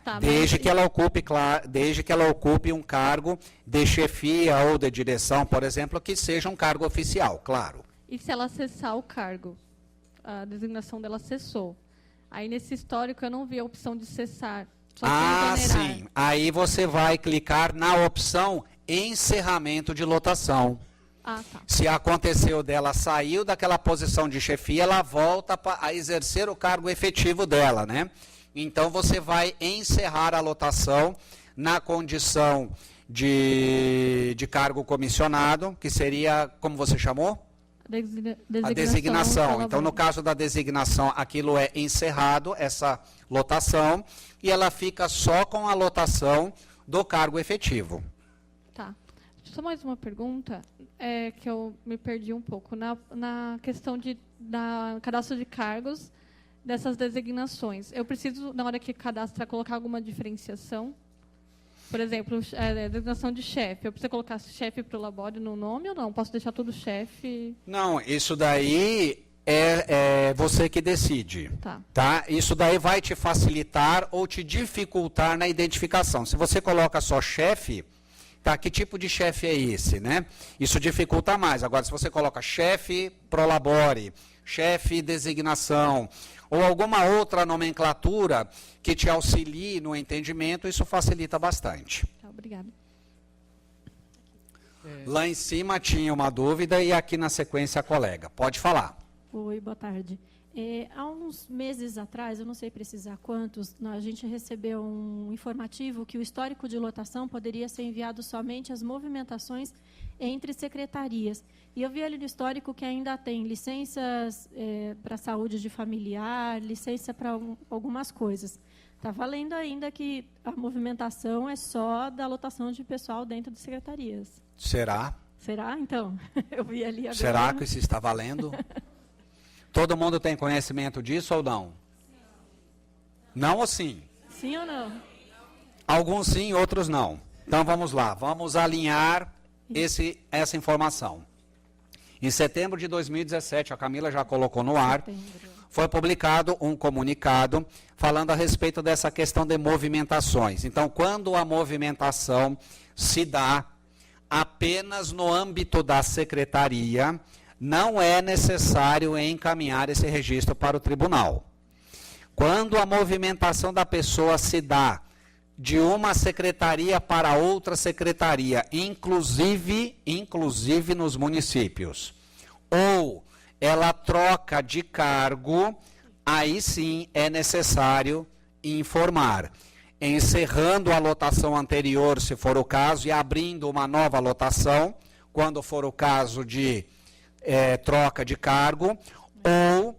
[SPEAKER 3] Tá,
[SPEAKER 1] Desde que ela ocupe um cargo de chefia ou de direção, por exemplo, que seja um cargo oficial, claro.
[SPEAKER 3] E se ela cessar o cargo? A designação dela cessou. Aí, nesse histórico, eu não vi a opção de cessar. Só exonerar.
[SPEAKER 1] Sim. Aí você vai clicar na opção encerramento de lotação.
[SPEAKER 3] Ah, tá.
[SPEAKER 1] Se aconteceu dela, saiu daquela posição de chefia, ela volta a exercer o cargo efetivo dela, né? Então, você vai encerrar a lotação na condição de cargo comissionado, que seria, como você chamou? A designação. Então, no caso da designação, aquilo é encerrado, essa lotação, e ela fica só com a lotação do cargo efetivo.
[SPEAKER 3] Tá. Só mais uma pergunta, que eu me perdi um pouco. Na questão da cadastro de cargos, dessas designações, eu preciso, na hora que cadastrar, colocar alguma diferenciação? Por exemplo, designação de chefe. Eu preciso colocar chefe para o labore no nome ou não? Posso deixar tudo chefe?
[SPEAKER 1] Não, isso daí é você que decide. Tá? Isso daí vai te facilitar ou te dificultar na identificação. Se você coloca só chefe, tá, que tipo de chefe é esse, né? Isso dificulta mais. Agora, se você coloca chefe pro labore, chefe designação, ou alguma outra nomenclatura que te auxilie no entendimento, isso facilita bastante.
[SPEAKER 3] Tá, obrigada.
[SPEAKER 1] Lá em cima tinha uma dúvida e aqui na sequência a colega. Pode falar.
[SPEAKER 4] Oi, boa tarde. Há uns meses atrás, eu não sei precisar quantos, a gente recebeu um informativo que o histórico de lotação poderia ser enviado somente às movimentações entre secretarias. E eu vi ali no histórico que ainda tem licenças para saúde de familiar, licença para algumas coisas. Está valendo ainda que a movimentação é só da lotação de pessoal dentro de secretarias.
[SPEAKER 1] Será?
[SPEAKER 4] Será, então? Eu vi ali agora.
[SPEAKER 1] Será que isso está valendo? Todo mundo tem conhecimento disso ou não? Não ou sim?
[SPEAKER 4] Sim ou não?
[SPEAKER 1] Alguns sim, outros não. Então vamos lá, vamos alinhar essa informação. Em setembro de 2017, a Camila já colocou no ar, foi publicado um comunicado falando a respeito dessa questão de movimentações. Então, quando a movimentação se dá apenas no âmbito da secretaria, não é necessário encaminhar esse registro para o tribunal. Quando a movimentação da pessoa se dá de uma secretaria para outra secretaria, inclusive nos municípios, ou ela troca de cargo, aí sim é necessário informar, encerrando a lotação anterior, se for o caso, e abrindo uma nova lotação, quando for o caso de troca de cargo, ou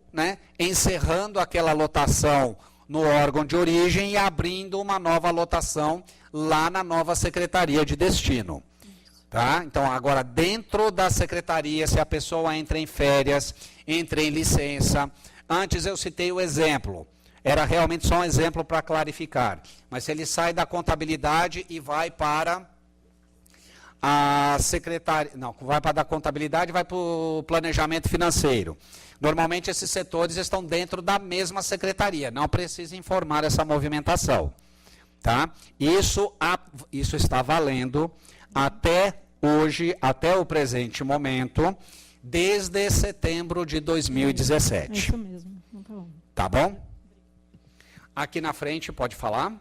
[SPEAKER 1] encerrando aquela lotação no órgão de origem e abrindo uma nova lotação lá na nova secretaria de destino. Tá? Então, agora, dentro da secretaria, se a pessoa entra em férias, entra em licença, antes eu citei o exemplo, era realmente só um exemplo para clarificar, mas se ele sai da contabilidade e vai para a secretaria, não, vai para a contabilidade e vai para o planejamento financeiro. Normalmente esses setores estão dentro da mesma secretaria, não precisa informar essa movimentação. Tá? Isso está valendo até hoje, até o presente momento, desde setembro de 2017.
[SPEAKER 4] É isso mesmo. Tá bom.
[SPEAKER 1] Tá bom? Aqui na frente, pode falar?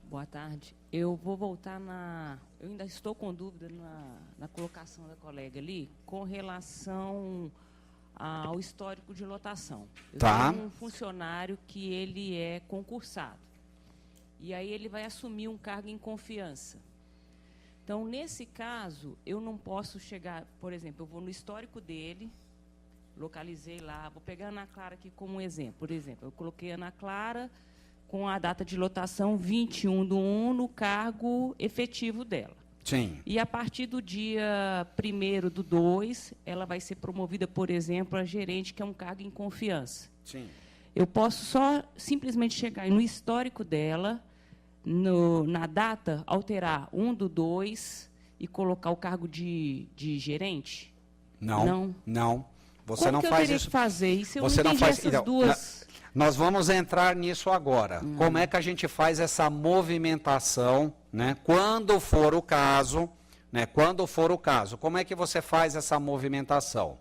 [SPEAKER 5] Boa tarde. Eu vou voltar eu ainda estou com dúvida na colocação da colega ali, com relação ao histórico de lotação. Eu tenho um funcionário que ele é concursado. E aí ele vai assumir um cargo em confiança. Então, nesse caso, eu não posso chegar, por exemplo, eu vou no histórico dele, localizei lá, vou pegar a Ana Clara aqui como exemplo. Por exemplo, eu coloquei a Ana Clara com a data de lotação 21/1 no cargo efetivo dela.
[SPEAKER 1] Sim.
[SPEAKER 5] E a partir do dia 1º/2, ela vai ser promovida, por exemplo, a gerente, que é um cargo em confiança.
[SPEAKER 1] Sim.
[SPEAKER 5] Eu posso só simplesmente chegar no histórico dela, na data, alterar 1/2 e colocar o cargo de gerente?
[SPEAKER 1] Não. Você não faz isso. Como que eu teria que
[SPEAKER 5] fazer isso? Eu
[SPEAKER 1] você
[SPEAKER 5] não
[SPEAKER 1] não faz
[SPEAKER 5] essas duas.
[SPEAKER 1] Nós vamos entrar nisso agora. Como é que a gente faz essa movimentação, quando for o caso, como é que você faz essa movimentação?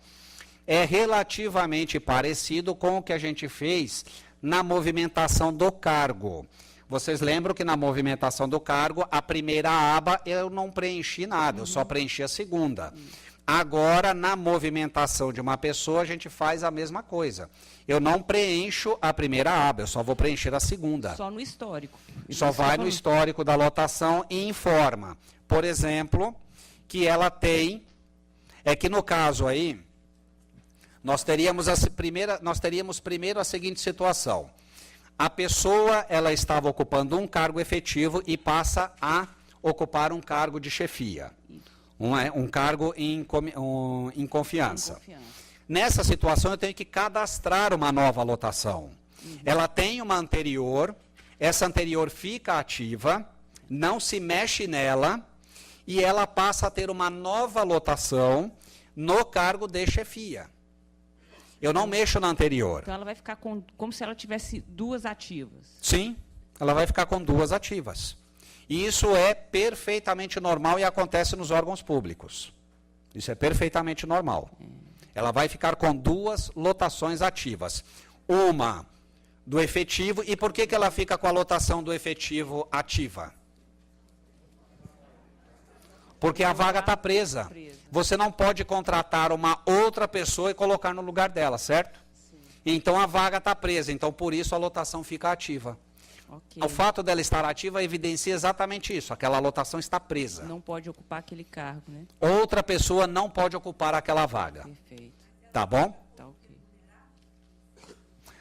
[SPEAKER 1] É relativamente parecido com o que a gente fez na movimentação do cargo. Vocês lembram que na movimentação do cargo, a primeira aba eu não preenchi nada, eu só preenchi a segunda. Agora, na movimentação de uma pessoa, a gente faz a mesma coisa. Eu não preencho a primeira aba, eu só vou preencher a segunda.
[SPEAKER 5] Só no histórico.
[SPEAKER 1] Só vai no histórico da lotação e informa. Por exemplo, que ela tem... É que no caso aí, nós teríamos primeiro a seguinte situação. A pessoa, ela estava ocupando um cargo efetivo e passa a ocupar um cargo de chefia. Um cargo em confiança. Nessa situação, eu tenho que cadastrar uma nova lotação. Ela tem uma anterior, essa anterior fica ativa, não se mexe nela, e ela passa a ter uma nova lotação no cargo de chefia. Eu não mexo na anterior.
[SPEAKER 5] Então, ela vai ficar como se ela tivesse duas ativas.
[SPEAKER 1] Sim, ela vai ficar com duas ativas. E isso é perfeitamente normal e acontece nos órgãos públicos. Isso é perfeitamente normal. Ela vai ficar com duas lotações ativas. Uma do efetivo. E por que ela fica com a lotação do efetivo ativa? Porque a vaga está presa. Você não pode contratar uma outra pessoa e colocar no lugar dela, certo? Sim. Então a vaga está presa. Então por isso a lotação fica ativa.
[SPEAKER 5] Okay.
[SPEAKER 1] O fato dela estar ativa evidencia exatamente isso. Aquela lotação está presa.
[SPEAKER 5] Não pode ocupar aquele cargo, né?
[SPEAKER 1] Outra pessoa não pode ocupar aquela vaga.
[SPEAKER 5] Perfeito.
[SPEAKER 1] Tá bom?
[SPEAKER 5] Tá ok.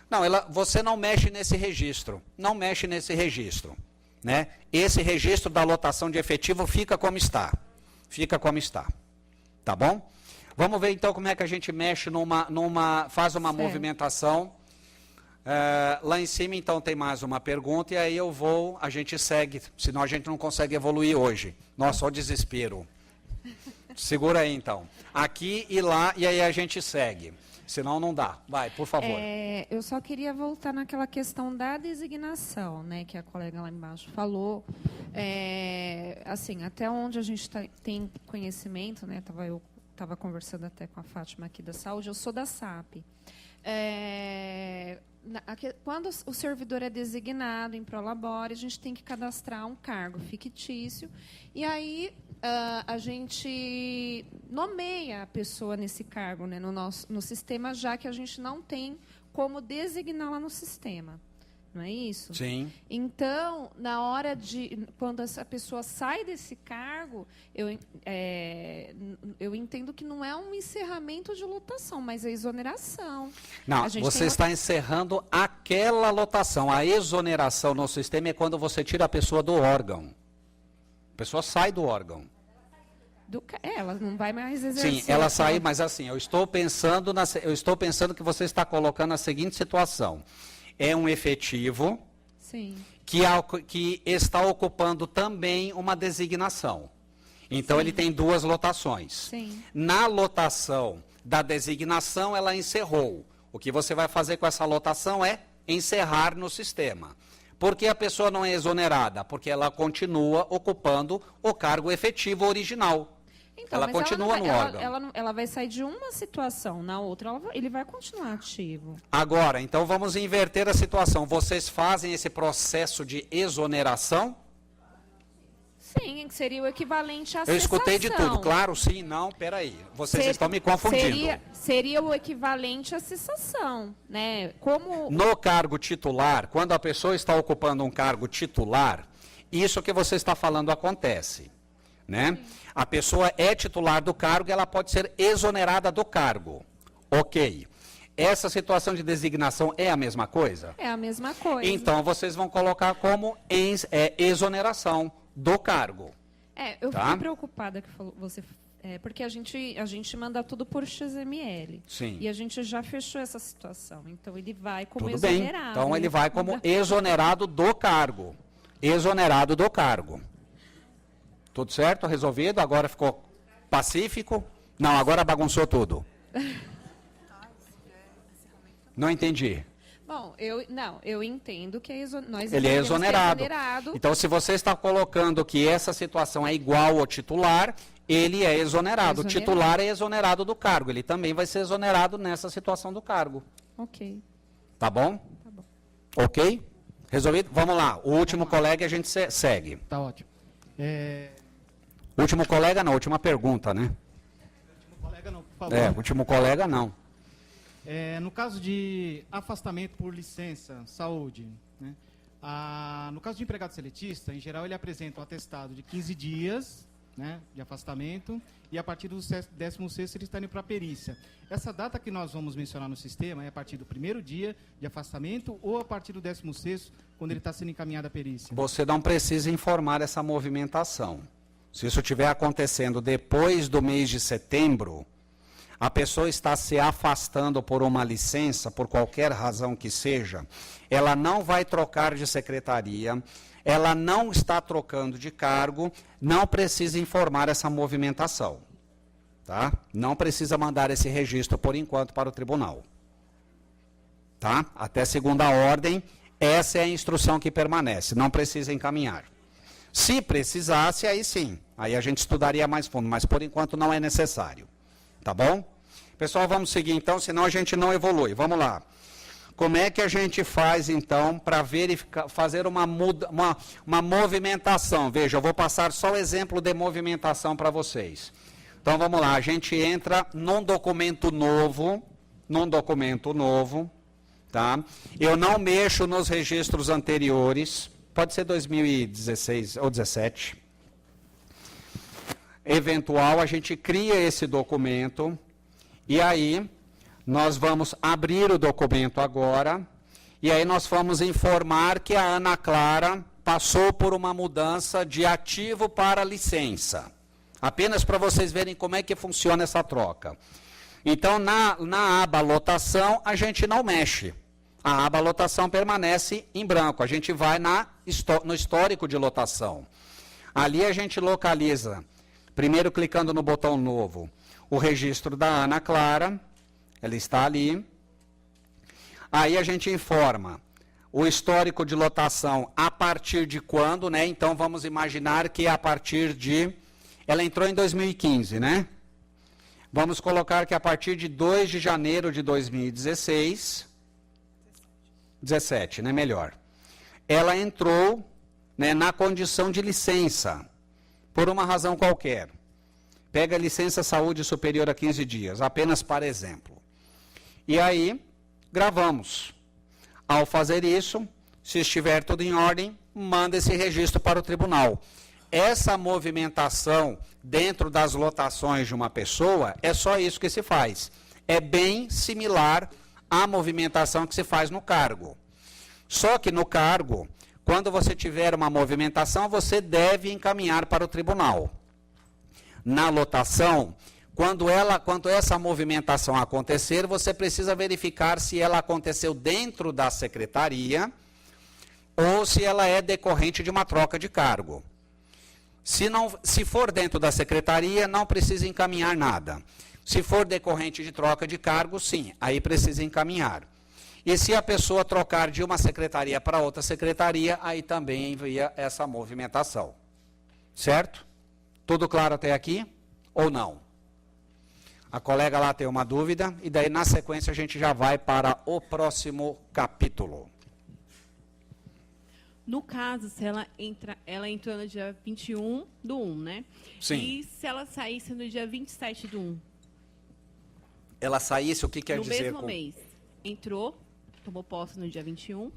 [SPEAKER 1] Não, você não mexe nesse registro. Não mexe nesse registro. Né? Esse registro da lotação de efetivo fica como está. Fica como está. Tá bom? Vamos ver então como é que a gente mexe faz uma movimentação. Lá em cima, então, tem mais uma pergunta, e aí a gente segue, senão a gente não consegue evoluir hoje. Nossa, ó desespero. Segura aí, então. Aqui e lá, e aí a gente segue. Senão não dá. Vai, por favor.
[SPEAKER 6] Eu só queria voltar naquela questão da designação, né, que a colega lá embaixo falou. Assim, até onde a gente tem conhecimento, né, eu estava conversando até com a Fátima aqui da saúde, eu sou da SAP. Quando o servidor é designado em Prolabore, a gente tem que cadastrar um cargo fictício, e aí a gente nomeia a pessoa nesse cargo, né, no sistema, já que a gente não tem como designá-la no sistema. Não é isso?
[SPEAKER 1] Sim.
[SPEAKER 6] Então, quando essa pessoa sai desse cargo, eu entendo que não é um encerramento de lotação, mas é exoneração.
[SPEAKER 1] Não, você está encerrando aquela lotação. A exoneração no sistema é quando você tira a pessoa do órgão. A pessoa sai do órgão.
[SPEAKER 6] Ela não vai mais exercer.
[SPEAKER 1] Sim, ela sai, mas assim, eu estou pensando que você está colocando a seguinte situação. É um efetivo. Sim. Que está ocupando também uma designação. Então, ele tem duas lotações.
[SPEAKER 6] Sim.
[SPEAKER 1] Na lotação da designação, ela encerrou. O que você vai fazer com essa lotação é encerrar no sistema. Por que a pessoa não é exonerada? Porque ela continua ocupando o cargo efetivo original.
[SPEAKER 6] Então,
[SPEAKER 1] ela continua no órgão.
[SPEAKER 6] Ela vai sair de uma situação, na outra ele vai continuar ativo.
[SPEAKER 1] Agora, então vamos inverter a situação. Vocês fazem esse processo de exoneração?
[SPEAKER 6] Sim, seria o equivalente à cessação.
[SPEAKER 1] Eu escutei de tudo, claro, sim, não, peraí. Vocês estão me confundindo.
[SPEAKER 6] Seria o equivalente à cessação, né?
[SPEAKER 1] No cargo titular, quando a pessoa está ocupando um cargo titular, isso que você está falando acontece, né? A pessoa é titular do cargo e ela pode ser exonerada do cargo. Ok. Essa situação de designação é a mesma coisa?
[SPEAKER 6] É a mesma coisa.
[SPEAKER 1] Então, vocês vão colocar como exoneração do cargo.
[SPEAKER 6] Eu fiquei preocupada que você... porque a gente manda tudo por XML.
[SPEAKER 1] Sim.
[SPEAKER 6] E a gente já fechou essa situação. Então, ele vai como
[SPEAKER 1] Tudo
[SPEAKER 6] exonerado.
[SPEAKER 1] bem. Então, ele vai como exonerado do cargo. Exonerado do cargo. Tudo certo? Resolvido? Agora ficou pacífico? Não, agora bagunçou tudo. Não entendi.
[SPEAKER 6] Bom, eu entendo que
[SPEAKER 1] ele é exonerado. Então, se você está colocando que essa situação é igual ao titular, ele é exonerado. O titular é exonerado do cargo. Ele também vai ser exonerado nessa situação do cargo.
[SPEAKER 6] Ok.
[SPEAKER 1] Tá bom?
[SPEAKER 6] Tá bom.
[SPEAKER 1] Ok? Resolvido? Vamos lá. O último colega a gente segue.
[SPEAKER 7] Tá ótimo.
[SPEAKER 1] Último colega, não. Última pergunta, né?
[SPEAKER 7] por favor.
[SPEAKER 1] Último colega, não.
[SPEAKER 7] No caso de afastamento por licença, saúde, né? No caso de empregado seletista, em geral, ele apresenta um atestado de 15 dias, né, de afastamento, e a partir do 16º ele está indo para a perícia. Essa data que nós vamos mencionar no sistema é a partir do primeiro dia de afastamento ou a partir do 16º, quando ele está sendo encaminhado à perícia?
[SPEAKER 1] Você não precisa informar essa movimentação. Se isso estiver acontecendo depois do mês de setembro, a pessoa está se afastando por uma licença, por qualquer razão que seja, ela não vai trocar de secretaria, ela não está trocando de cargo, não precisa informar essa movimentação. Tá? Não precisa mandar esse registro, por enquanto, para o tribunal. Tá? Até segunda ordem, essa é a instrução que permanece, não precisa encaminhar. Se precisasse, aí sim, aí a gente estudaria mais fundo, mas por enquanto não é necessário. Tá bom? Pessoal, vamos seguir então, senão a gente não evolui. Vamos lá. Como é que a gente faz então para verificar, fazer uma movimentação? Veja, eu vou passar só o exemplo de movimentação para vocês. Então vamos lá, a gente entra num documento novo, tá? Eu não mexo nos registros anteriores, pode ser 2016 ou 17. Eventual, a gente cria esse documento e aí nós vamos abrir o documento agora e aí nós vamos informar que a Ana Clara passou por uma mudança de ativo para licença. Apenas para vocês verem como é que funciona essa troca. Então, na aba lotação, a gente não mexe. A aba lotação permanece em branco. A gente vai no histórico de lotação. Ali a gente localiza, primeiro clicando no botão novo, o registro da Ana Clara. Ela está ali. Aí a gente informa o histórico de lotação a partir de quando, né? Então, vamos imaginar que a partir de... Ela entrou em 2015, né? Vamos colocar que a partir de 2 de janeiro de 2016... 17, né? Melhor. Ela entrou, né, na condição de licença, por uma razão qualquer. Pega licença saúde superior a 15 dias, apenas para exemplo. E aí, gravamos. Ao fazer isso, se estiver tudo em ordem, manda esse registro para o tribunal. Essa movimentação dentro das lotações de uma pessoa, é só isso que se faz. É bem similar à movimentação que se faz no cargo. Só que no cargo, quando você tiver uma movimentação, você deve encaminhar para o tribunal. Na lotação, quando essa movimentação acontecer, você precisa verificar se ela aconteceu dentro da secretaria ou se ela é decorrente de uma troca de cargo. Se for dentro da secretaria, não precisa encaminhar nada. Se for decorrente de troca de cargo, sim, aí precisa encaminhar. E se a pessoa trocar de uma secretaria para outra secretaria, aí também envia essa movimentação. Certo? Tudo claro até aqui? Ou não? A colega lá tem uma dúvida, e daí na sequência a gente já vai para o próximo capítulo.
[SPEAKER 2] No caso, se ela entrou no dia 21 do 1, né?
[SPEAKER 1] Sim.
[SPEAKER 2] E se ela saísse no dia 27 do 1?
[SPEAKER 1] Ela saísse, o que quer
[SPEAKER 2] no
[SPEAKER 1] dizer?
[SPEAKER 2] No mesmo mês. Entrou, tomou posse no dia 21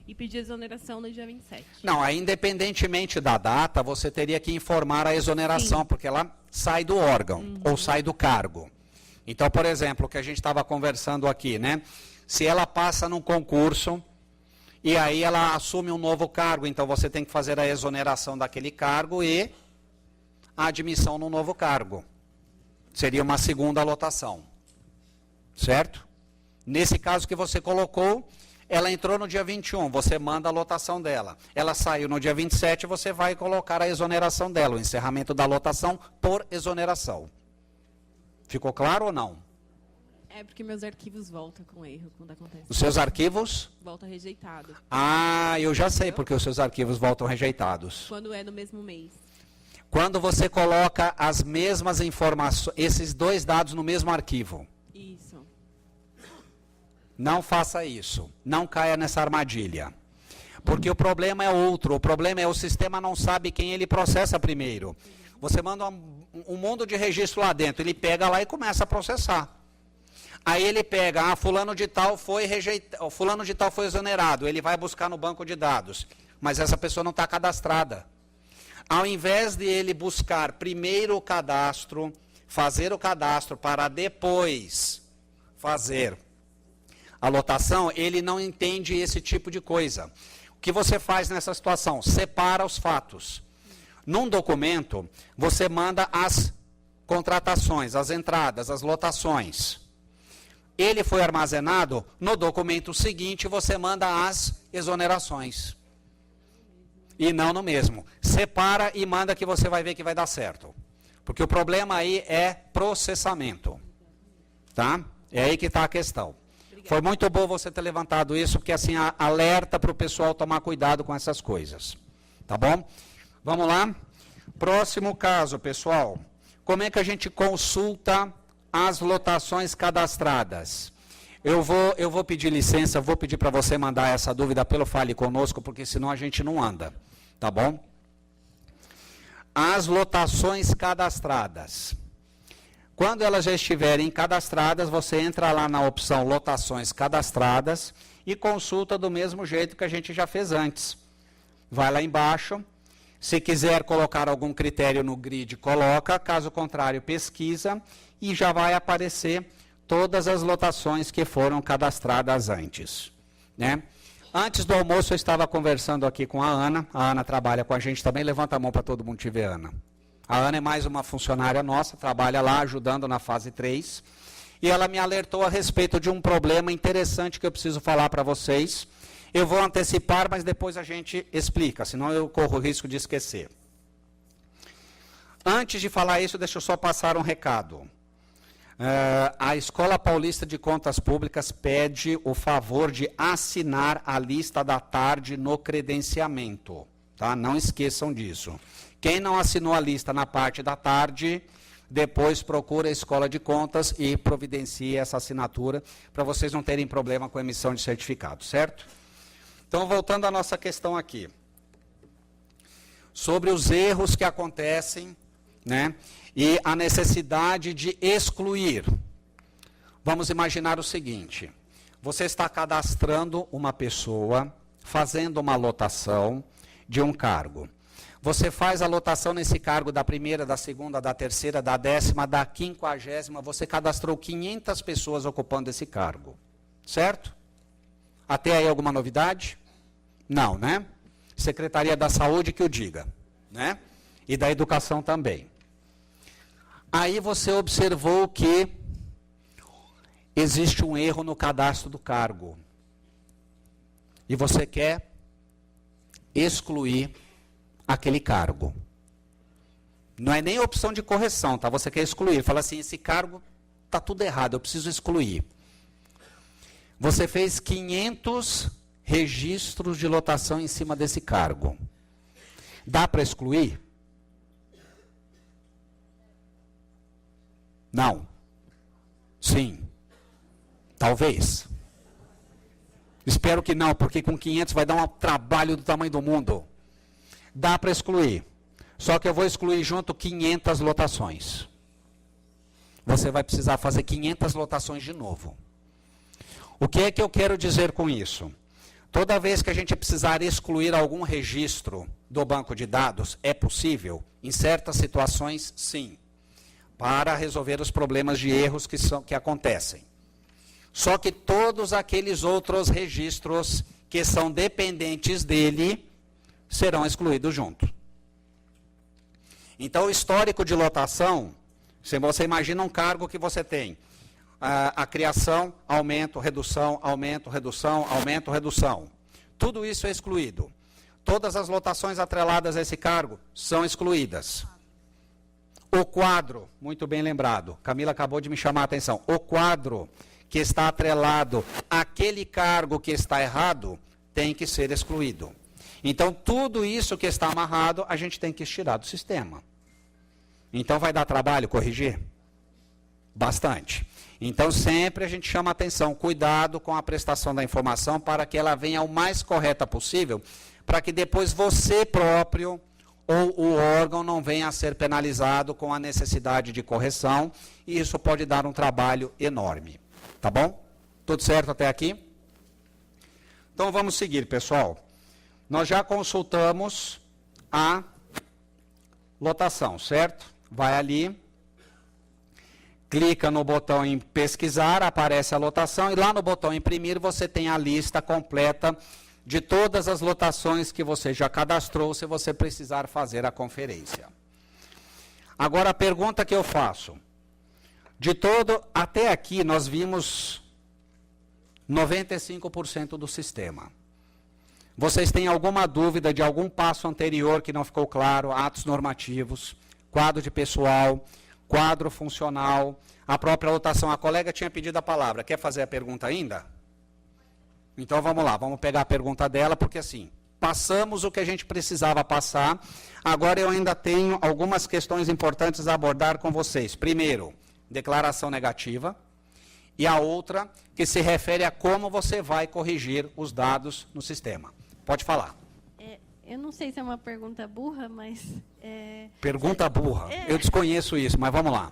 [SPEAKER 2] e pediu exoneração no dia 27.
[SPEAKER 1] Não, aí independentemente da data, você teria que informar a exoneração, sim, porque ela sai do órgão, ou sai do cargo. Então, por exemplo, o que a gente estava conversando aqui, né? Se ela passa num concurso e aí ela assume um novo cargo, então você tem que fazer a exoneração daquele cargo e a admissão no novo cargo. Seria uma segunda lotação. Certo? Nesse caso que você colocou, ela entrou no dia 21, você manda a lotação dela. Ela saiu no dia 27, você vai colocar a exoneração dela, o encerramento da lotação por exoneração. Ficou claro ou não?
[SPEAKER 2] É porque meus arquivos voltam com erro quando acontece.
[SPEAKER 1] Os seus arquivos?
[SPEAKER 2] Volta rejeitado.
[SPEAKER 1] Ah, eu já sei porque os seus arquivos voltam rejeitados.
[SPEAKER 2] Quando é no mesmo mês.
[SPEAKER 1] Quando você coloca as mesmas informações, esses dois dados no mesmo arquivo.
[SPEAKER 2] Isso.
[SPEAKER 1] Não faça isso. Não caia nessa armadilha. Porque o problema é outro. O problema é o sistema não sabe quem ele processa primeiro. Você manda um mundo de registro lá dentro. Ele pega lá e começa a processar. Aí ele pega, fulano de tal foi rejeitado, fulano de tal foi exonerado. Ele vai buscar no banco de dados. Mas essa pessoa não está cadastrada. Ao invés de ele buscar primeiro o cadastro, fazer o cadastro para depois fazer a lotação, ele não entende esse tipo de coisa. O que você faz nessa situação? Separa os fatos. Num documento, você manda as contratações, as entradas, as lotações. Ele foi armazenado, no documento seguinte você manda as exonerações. E não no mesmo. Separa e manda que você vai ver que vai dar certo. Porque o problema aí é processamento. Tá? É aí que está a questão. Obrigada. Foi muito bom você ter levantado isso, porque assim alerta para o pessoal tomar cuidado com essas coisas. Tá bom? Vamos lá? Próximo caso, pessoal. Como é que a gente consulta as lotações cadastradas? Eu vou pedir licença, vou pedir para você mandar essa dúvida pelo Fale Conosco, porque senão a gente não anda. Tá bom? As lotações cadastradas. Quando elas já estiverem cadastradas, você entra lá na opção Lotações Cadastradas e consulta do mesmo jeito que a gente já fez antes. Vai lá embaixo. Se quiser colocar algum critério no grid, coloca. Caso contrário, pesquisa e já vai aparecer todas as lotações que foram cadastradas antes. Né? Antes do almoço, eu estava conversando aqui com a Ana. A Ana trabalha com a gente também. Levanta a mão para todo mundo te ver, Ana. A Ana é mais uma funcionária nossa, trabalha lá ajudando na fase 3. E ela me alertou a respeito de um problema interessante que eu preciso falar para vocês. Eu vou antecipar, mas depois a gente explica, senão eu corro o risco de esquecer. Antes de falar isso, deixa eu só passar um recado. A Escola Paulista de Contas Públicas pede o favor de assinar a lista da tarde no credenciamento. Tá? Não esqueçam disso. Quem não assinou a lista na parte da tarde, depois procura a Escola de Contas e providencia essa assinatura para vocês não terem problema com a emissão de certificado, certo? Então, voltando à nossa questão aqui. Sobre os erros que acontecem, né, e a necessidade de excluir. Vamos imaginar o seguinte. Você está cadastrando uma pessoa, fazendo uma lotação de um cargo. Você faz a lotação nesse cargo da primeira, da segunda, da terceira, da 10ª, da 50ª, você cadastrou 500 pessoas ocupando esse cargo. Certo? Até aí alguma novidade? Não, né? Secretaria da Saúde que o diga, né? E da Educação também. Aí você observou que existe um erro no cadastro do cargo. E você quer excluir aquele cargo. Não é nem opção de correção, tá? Você quer excluir. Fala assim, esse cargo está tudo errado, eu preciso excluir. Você fez 500 registros de lotação em cima desse cargo. Dá para excluir? Não. Sim. Talvez. Espero que não, porque com 500 vai dar um trabalho do tamanho do mundo. Dá para excluir. Só que eu vou excluir junto 500 lotações. Você vai precisar fazer 500 lotações de novo. O que é que eu quero dizer com isso? Toda vez que a gente precisar excluir algum registro do banco de dados, é possível? Em certas situações, sim. Para resolver os problemas de erros que acontecem. Só que todos aqueles outros registros que são dependentes dele serão excluídos junto. Então, o histórico de lotação, se você imagina um cargo que você tem, a criação, aumento, redução, aumento, redução, aumento, redução. Tudo isso é excluído. Todas as lotações atreladas a esse cargo são excluídas. O quadro, muito bem lembrado, Camila acabou de me chamar a atenção, o quadro que está atrelado àquele cargo que está errado, tem que ser excluído. Então, tudo isso que está amarrado, a gente tem que tirar do sistema. Então, vai dar trabalho corrigir? Bastante. Então, sempre a gente chama a atenção, cuidado com a prestação da informação para que ela venha o mais correta possível, para que depois você próprio ou o órgão não venha a ser penalizado com a necessidade de correção, e isso pode dar um trabalho enorme. Tá bom? Tudo certo até aqui? Então vamos seguir, pessoal. Nós já consultamos a lotação, certo? Vai ali, clica no botão em pesquisar, aparece a lotação, e lá no botão imprimir você tem a lista completa de todas as lotações que você já cadastrou, se você precisar fazer a conferência. Agora a pergunta que eu faço, de todo, até aqui nós vimos 95% do sistema. Vocês têm alguma dúvida de algum passo anterior que não ficou claro? Atos normativos, quadro de pessoal, quadro funcional, a própria lotação. A colega tinha pedido a palavra. Quer fazer a pergunta ainda? Então vamos lá, vamos pegar a pergunta dela, porque assim, passamos o que a gente precisava passar. Agora eu ainda tenho algumas questões importantes a abordar com vocês. Primeiro, declaração negativa. E a outra, que se refere a como você vai corrigir os dados no sistema. Pode falar.
[SPEAKER 3] Eu não sei se é uma pergunta burra, mas...
[SPEAKER 1] Pergunta burra. Eu desconheço isso, mas vamos lá.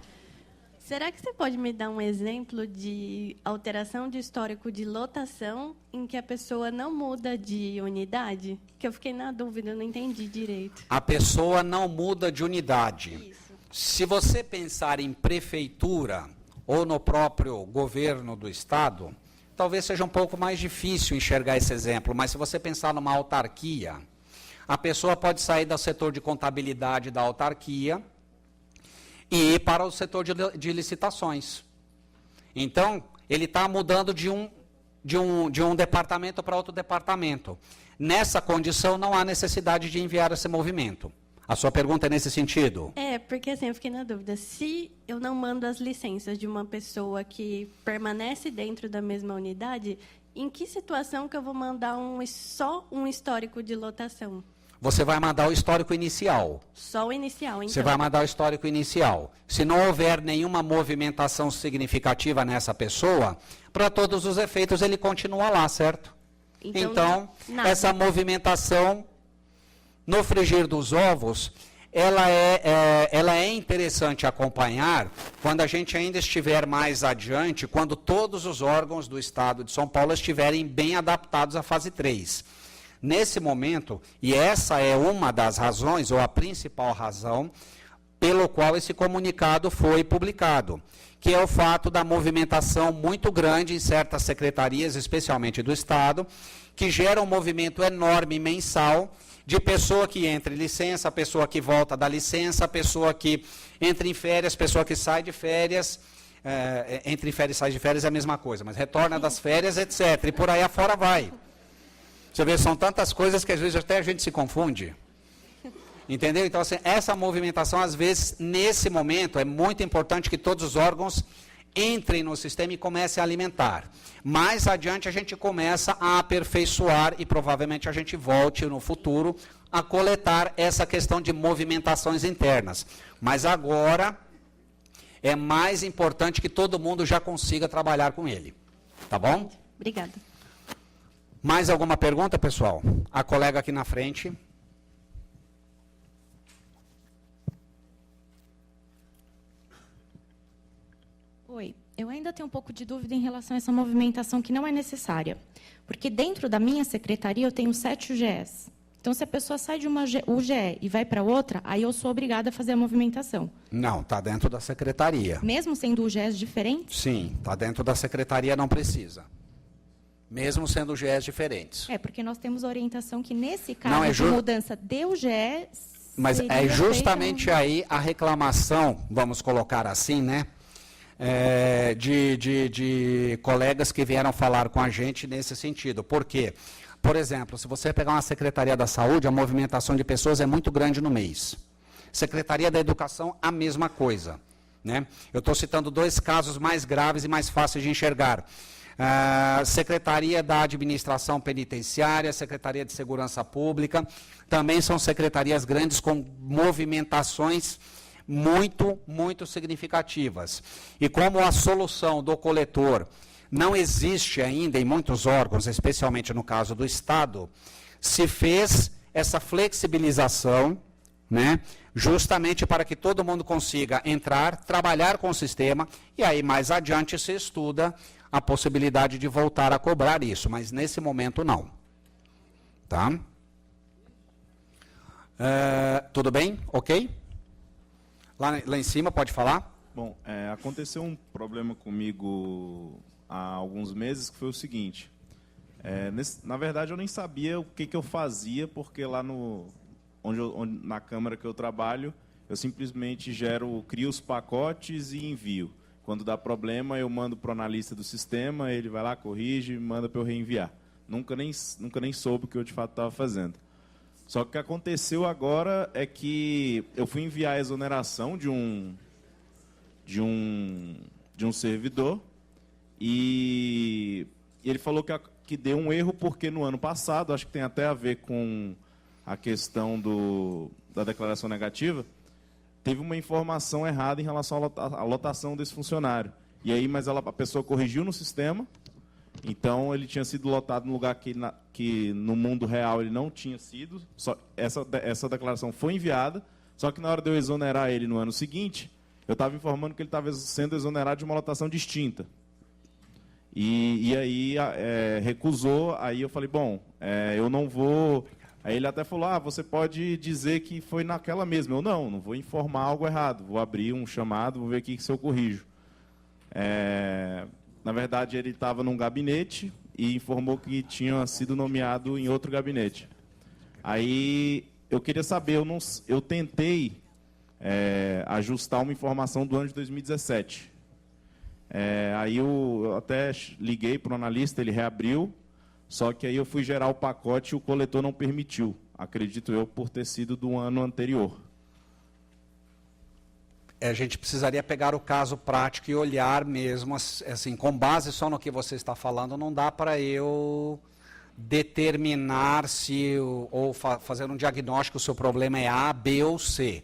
[SPEAKER 3] Será que você pode me dar um exemplo de alteração de histórico de lotação em que a pessoa não muda de unidade? Que eu fiquei na dúvida, eu não entendi direito.
[SPEAKER 1] A pessoa não muda de unidade.
[SPEAKER 3] Isso.
[SPEAKER 1] Se você pensar em prefeitura ou no próprio governo do estado, talvez seja um pouco mais difícil enxergar esse exemplo, mas se você pensar numa autarquia, a pessoa pode sair do setor de contabilidade da autarquia e ir para o setor de licitações. Então, ele está mudando de um departamento para outro departamento. Nessa condição, não há necessidade de enviar esse movimento. A sua pergunta é nesse sentido?
[SPEAKER 3] Porque assim, eu fiquei na dúvida. Se eu não mando as licenças de uma pessoa que permanece dentro da mesma unidade, em que situação que eu vou mandar só um histórico de lotação?
[SPEAKER 1] Você vai mandar o histórico inicial.
[SPEAKER 3] Só o inicial, então.
[SPEAKER 1] Você vai mandar o histórico inicial. Se não houver nenhuma movimentação significativa nessa pessoa, para todos os efeitos ele continua lá, certo? Então essa movimentação, no frigir dos ovos, ela é interessante acompanhar quando a gente ainda estiver mais adiante, quando todos os órgãos do Estado de São Paulo estiverem bem adaptados à fase 3. Nesse momento, e essa é uma das razões, ou a principal razão, pelo qual esse comunicado foi publicado, que é o fato da movimentação muito grande em certas secretarias, especialmente do Estado, que gera um movimento enorme mensal de pessoa que entra em licença, pessoa que volta da licença, pessoa que entra em férias, pessoa que sai de férias, entre férias e sai de férias é a mesma coisa, mas retorna das férias, etc. E por aí afora vai. Você vê, são tantas coisas que às vezes até a gente se confunde. Entendeu? Então, assim, essa movimentação, às vezes, nesse momento, é muito importante que todos os órgãos entrem no sistema e comecem a alimentar. Mais adiante, a gente começa a aperfeiçoar e provavelmente a gente volte no futuro a coletar essa questão de movimentações internas. Mas agora, é mais importante que todo mundo já consiga trabalhar com ele. Tá bom?
[SPEAKER 3] Obrigada.
[SPEAKER 1] Mais alguma pergunta, pessoal? A colega aqui na frente.
[SPEAKER 8] Oi, eu ainda tenho um pouco de dúvida em relação a essa movimentação que não é necessária. Porque dentro da minha secretaria eu tenho 7 UGEs. Então, se a pessoa sai de uma UGE e vai para outra, aí eu sou obrigada a fazer a movimentação.
[SPEAKER 1] Não, está dentro da secretaria.
[SPEAKER 8] Mesmo sendo UGEs diferentes?
[SPEAKER 1] Sim, está dentro da secretaria, não precisa. Mesmo sendo UGEs diferentes.
[SPEAKER 8] Porque nós temos orientação que, nesse caso,
[SPEAKER 1] não,
[SPEAKER 8] de mudança de UGE...
[SPEAKER 1] Mas é justamente aí a reclamação, vamos colocar assim, né? De colegas que vieram falar com a gente nesse sentido. Por quê? Por exemplo, se você pegar uma Secretaria da Saúde, a movimentação de pessoas é muito grande no mês. Secretaria da Educação, a mesma coisa. Né? Eu estou citando 2 casos mais graves e mais fáceis de enxergar. Secretaria da Administração Penitenciária, Secretaria de Segurança Pública, também são secretarias grandes com movimentações muito, muito significativas. E como a solução do coletor não existe ainda em muitos órgãos, especialmente no caso do Estado, se fez essa flexibilização né? Justamente para que todo mundo consiga entrar, trabalhar com o sistema, e aí mais adiante se estuda a possibilidade de voltar a cobrar isso, mas nesse momento não. Tá? Tudo bem? Ok? Lá em cima, pode falar?
[SPEAKER 9] Bom, aconteceu um problema comigo há alguns meses, que foi o seguinte. Na verdade, eu nem sabia o que eu fazia, porque lá na Câmara que eu trabalho, eu simplesmente crio os pacotes e envio. Quando dá problema, eu mando para o analista do sistema, ele vai lá, corrige e manda para eu reenviar. Nunca nem soube o que eu de fato estava fazendo. Só que o que aconteceu agora é que eu fui enviar a exoneração de um servidor e ele falou que deu um erro porque no ano passado, acho que tem até a ver com a questão da declaração negativa, teve uma informação errada em relação à lotação desse funcionário. E aí, mas a pessoa corrigiu no sistema, então ele tinha sido lotado no lugar que no mundo real ele não tinha sido. Essa declaração foi enviada, só que na hora de eu exonerar ele no ano seguinte, eu estava informando que ele estava sendo exonerado de uma lotação distinta. E aí recusou, aí eu falei, bom, eu não vou... Aí ele até falou, você pode dizer que foi naquela mesma. Eu não vou informar algo errado, vou abrir um chamado, vou ver aqui se eu corrijo. Na verdade, ele estava num gabinete e informou que tinha sido nomeado em outro gabinete. Aí eu queria saber, eu tentei ajustar uma informação do ano de 2017. Aí eu até liguei para o analista, ele reabriu, só que aí eu fui gerar o pacote e o coletor não permitiu, acredito eu, por ter sido do ano anterior.
[SPEAKER 1] A gente precisaria pegar o caso prático e olhar mesmo, assim, com base só no que você está falando, não dá para eu determinar ou fazer um diagnóstico se o problema é A, B ou C.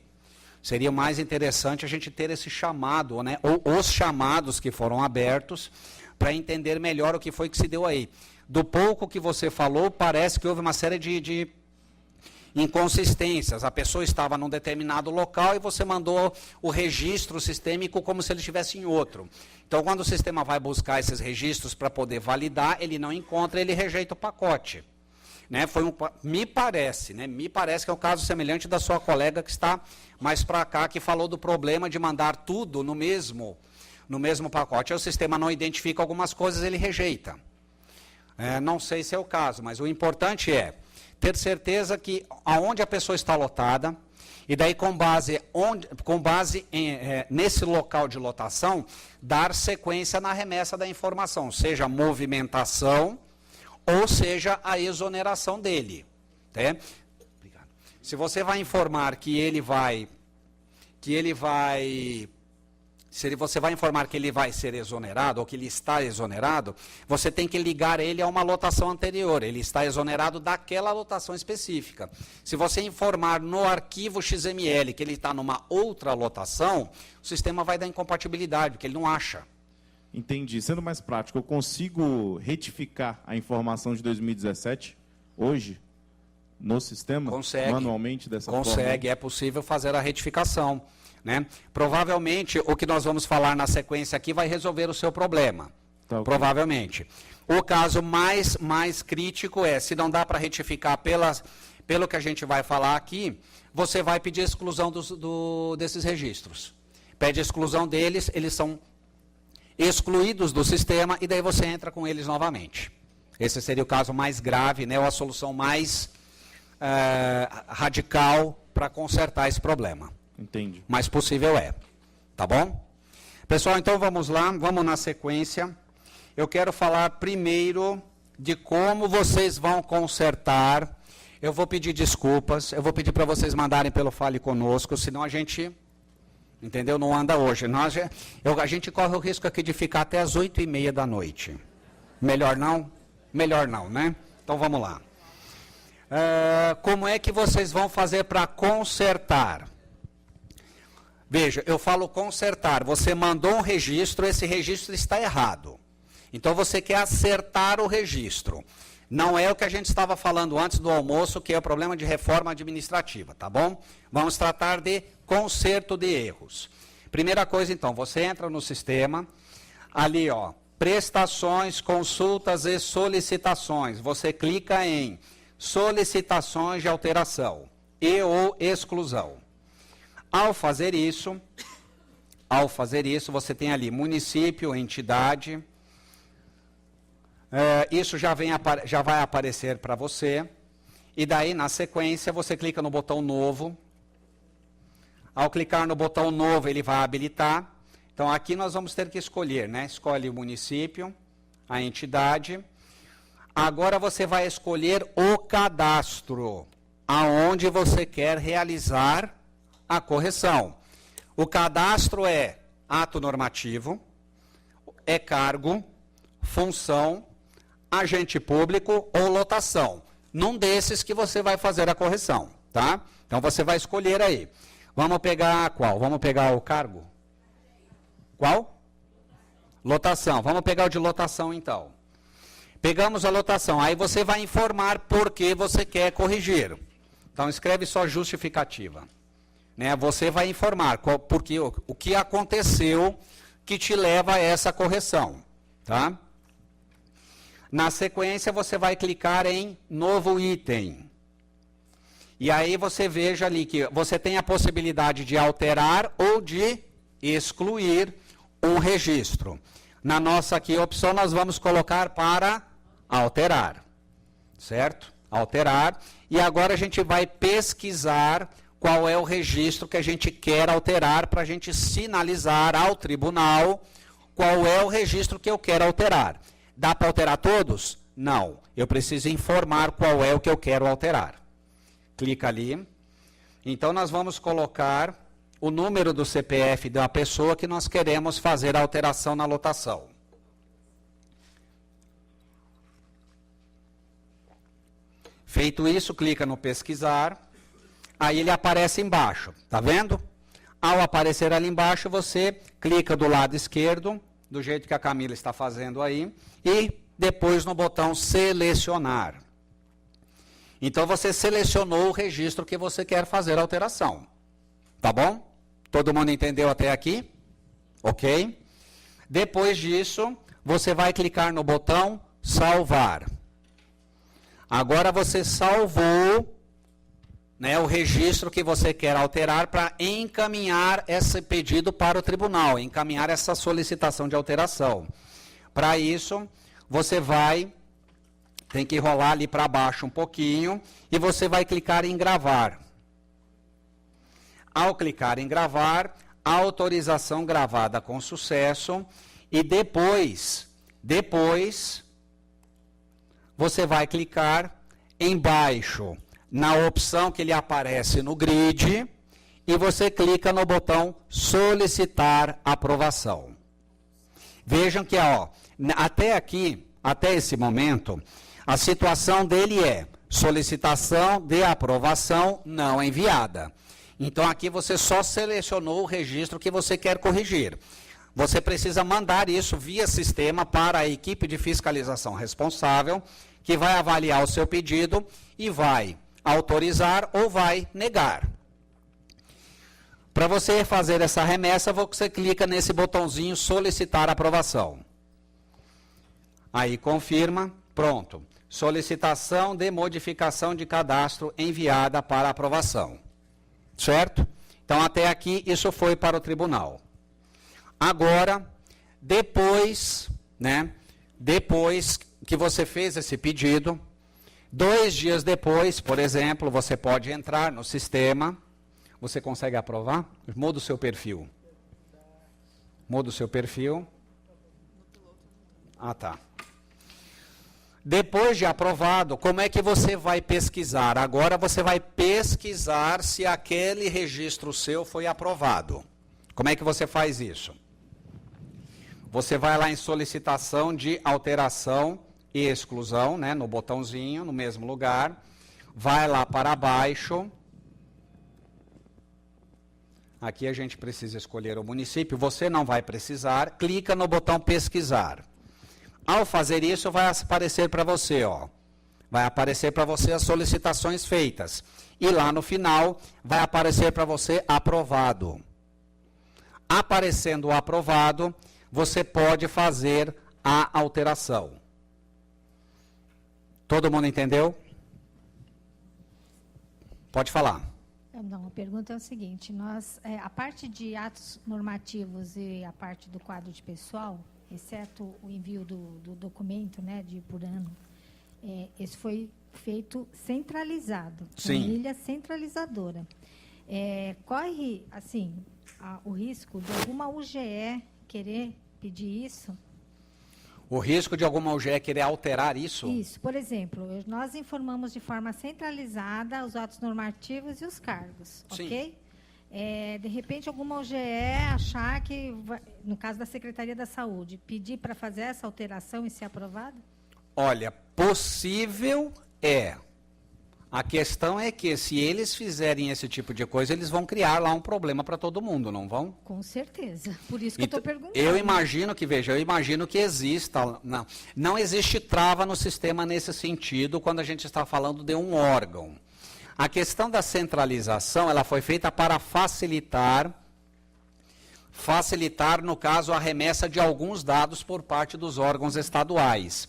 [SPEAKER 1] Seria mais interessante a gente ter esse chamado, né, ou os chamados que foram abertos, para entender melhor o que foi que se deu aí. Do pouco que você falou, parece que houve uma série de inconsistências. A pessoa estava num determinado local e você mandou o registro sistêmico como se ele estivesse em outro. Então, quando o sistema vai buscar esses registros para poder validar, ele não encontra, ele rejeita o pacote. Né? Me parece que é um caso semelhante da sua colega que está mais para cá, que falou do problema de mandar tudo no mesmo pacote. Aí o sistema não identifica algumas coisas, ele rejeita. Não sei se é o caso, mas o importante é ter certeza que aonde a pessoa está lotada, e daí com base nesse local de lotação, dar sequência na remessa da informação, seja a movimentação ou seja a exoneração dele. Tá? Obrigado. Se você vai informar se você vai informar que ele vai ser exonerado, ou que ele está exonerado, você tem que ligar ele a uma lotação anterior. Ele está exonerado daquela lotação específica. Se você informar no arquivo XML que ele está numa outra lotação, o sistema vai dar incompatibilidade, porque ele não acha.
[SPEAKER 9] Entendi. Sendo mais prático, eu consigo retificar a informação de 2017, hoje, no sistema?
[SPEAKER 1] Consegue.
[SPEAKER 9] Manualmente, dessa forma?
[SPEAKER 1] Consegue, é possível fazer a retificação. Né? Provavelmente, o que nós vamos falar na sequência aqui vai resolver o seu problema.
[SPEAKER 9] Tá, okay.
[SPEAKER 1] Provavelmente. O caso mais crítico é, se não dá para retificar pelo que a gente vai falar aqui, você vai pedir exclusão desses registros. Pede exclusão deles, eles são excluídos do sistema e daí você entra com eles novamente. Esse seria o caso mais grave, né, ou a solução mais radical para consertar esse problema.
[SPEAKER 9] Entendi.
[SPEAKER 1] Mas possível é. Tá bom? Pessoal, então vamos lá, vamos na sequência. Eu quero falar primeiro de como vocês vão consertar. Eu vou pedir desculpas, eu vou pedir para vocês mandarem pelo Fale Conosco, senão a gente, entendeu? Não anda hoje. A gente corre o risco aqui de ficar até as 8h30 da noite. Melhor não? Melhor não, né? Então vamos lá. Como é que vocês vão fazer para consertar? Veja, eu falo consertar. Você mandou um registro, esse registro está errado. Então, você quer acertar o registro. Não é o que a gente estava falando antes do almoço, que é o problema de reforma administrativa, tá bom? Vamos tratar de conserto de erros. Primeira coisa, então, você entra no sistema, ali, ó, prestações, consultas e solicitações. Você clica em solicitações de alteração e ou exclusão. Ao fazer isso, você tem ali município, entidade. Isso já vai aparecer para você. E daí, na sequência, você clica no botão novo. Ao clicar no botão novo, ele vai habilitar. Então, aqui nós vamos ter que escolher, né? Escolhe o município, a entidade. Agora você vai escolher o cadastro, aonde você quer realizar a correção. O cadastro é ato normativo, é cargo, função, agente público ou lotação. Num desses que você vai fazer a correção, tá? Então, você vai escolher aí. Vamos pegar qual? Vamos pegar o cargo? Qual? Lotação. Vamos pegar o de lotação, então. Pegamos a lotação. Aí você vai informar por que você quer corrigir. Então, escreve só justificativa. Né? Você vai informar porque, o que aconteceu que te leva a essa correção. Tá? Na sequência, você vai clicar em novo item. E aí você veja ali que você tem a possibilidade de alterar ou de excluir um registro. Na nossa aqui opção, nós vamos colocar para alterar. Certo? Alterar. E agora a gente vai pesquisar qual é o registro que a gente quer alterar para a gente sinalizar ao tribunal qual é o registro que eu quero alterar. Dá para alterar todos? Não. Eu preciso informar qual é o que eu quero alterar. Clica ali. Então, nós vamos colocar o número do CPF da pessoa que nós queremos fazer a alteração na lotação. Feito isso, clica no pesquisar. Aí ele aparece embaixo. Tá vendo? Ao aparecer ali embaixo, você clica do lado esquerdo, do jeito que a Camila está fazendo aí, e depois no botão selecionar. Então, você selecionou o registro que você quer fazer a alteração. Tá bom? Todo mundo entendeu até aqui? Ok? Depois disso, você vai clicar no botão salvar. Agora você salvou, né, o registro que você quer alterar para encaminhar esse pedido para o tribunal, encaminhar essa solicitação de alteração. Para isso, você tem que rolar ali para baixo um pouquinho e você vai clicar em gravar. Ao clicar em gravar, a autorização gravada com sucesso e depois você vai clicar embaixo na opção que ele aparece no grid e você clica no botão solicitar aprovação. Vejam que, ó, até aqui, até esse momento, a situação dele é solicitação de aprovação não enviada. Então, aqui você só selecionou o registro que você quer corrigir. Você precisa mandar isso via sistema para a equipe de fiscalização responsável, que vai avaliar o seu pedido e vai autorizar ou vai negar. Para você fazer essa remessa, você clica nesse botãozinho solicitar aprovação. Aí confirma, pronto. Solicitação de modificação de cadastro enviada para aprovação. Certo? Então, até aqui, isso foi para o tribunal. Agora, depois que você fez esse pedido, 2 dias depois, por exemplo, você pode entrar no sistema. Você consegue aprovar? Muda o seu perfil. Muda o seu perfil. Ah, tá. Depois de aprovado, como é que você vai pesquisar? Agora você vai pesquisar se aquele registro seu foi aprovado. Como é que você faz isso? Você vai lá em solicitação de alteração e exclusão, né, no botãozinho, no mesmo lugar. Vai lá para baixo. Aqui a gente precisa escolher o município. Você não vai precisar. Clica no botão pesquisar. Ao fazer isso, vai aparecer para você, ó. Vai aparecer para você as solicitações feitas. E lá no final, vai aparecer para você aprovado. Aparecendo o aprovado, você pode fazer a alteração. Todo mundo entendeu? Pode falar.
[SPEAKER 10] Não, a pergunta é o seguinte, a parte de atos normativos e a parte do quadro de pessoal, exceto o envio do documento, né, por ano, esse foi feito centralizado, planilha centralizadora. Corre, assim, o risco de alguma UGE querer pedir isso?
[SPEAKER 1] O risco de alguma UGE querer alterar isso?
[SPEAKER 10] Isso. Por exemplo, nós informamos de forma centralizada os atos normativos e os cargos,
[SPEAKER 1] Sim.
[SPEAKER 10] ok? De repente, alguma UGE achar que, no caso da Secretaria da Saúde, pedir para fazer essa alteração e ser aprovada?
[SPEAKER 1] Olha, possível é. A questão é que, se eles fizerem esse tipo de coisa, eles vão criar lá um problema para todo mundo, não vão?
[SPEAKER 10] Com certeza. Por isso que
[SPEAKER 1] Então,
[SPEAKER 10] eu estou perguntando.
[SPEAKER 1] eu imagino que exista. Não existe trava no sistema nesse sentido quando a gente está falando de um órgão. A questão da centralização, ela foi feita para facilitar, no caso, a remessa de alguns dados por parte dos órgãos estaduais.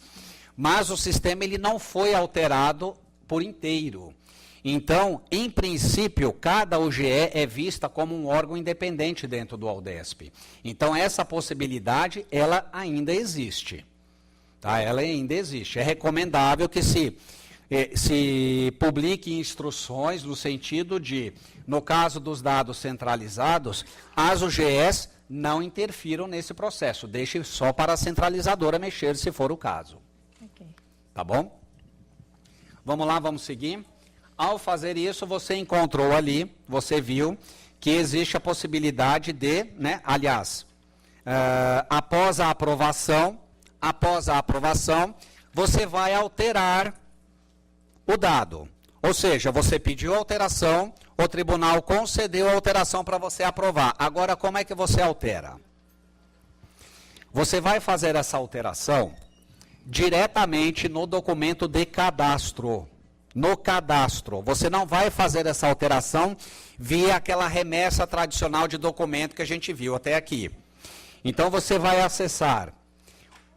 [SPEAKER 1] Mas o sistema ele não foi alterado por inteiro. Então, em princípio, cada UGE é vista como um órgão independente dentro do Aldesp. Então, essa possibilidade, ela ainda existe. Tá? Ela ainda existe. É recomendável que se publique instruções no sentido de, no caso dos dados centralizados, as UGEs não interfiram nesse processo. Deixe só para a centralizadora mexer, se for o caso.
[SPEAKER 10] Ok.
[SPEAKER 1] Tá bom? Vamos lá, vamos seguir. Ao fazer isso, você encontrou ali, você viu que existe a possibilidade de, né, aliás, após a aprovação, você vai alterar o dado. Ou seja, você pediu alteração, o tribunal concedeu a alteração para você aprovar. Agora, como é que você altera? Você vai fazer essa alteração diretamente no documento de cadastro. No cadastro. Você não vai fazer essa alteração via aquela remessa tradicional de documento que a gente viu até aqui. Então, você vai acessar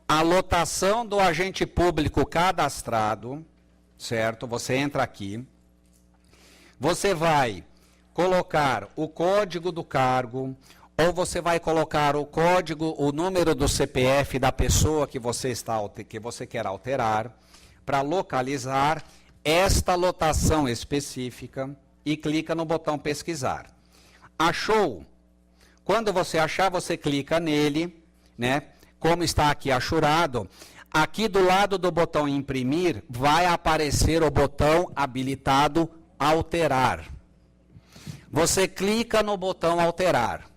[SPEAKER 1] a lotação do agente público cadastrado, certo? Você entra aqui. Você vai colocar o código do cargo, ou você vai colocar o código, o número do CPF da pessoa que você quer alterar, para localizar esta lotação específica e clica no botão pesquisar. Achou? Quando você achar, você clica nele, né? Como está aqui achurado, aqui do lado do botão imprimir, vai aparecer o botão habilitado alterar. Você clica no botão alterar.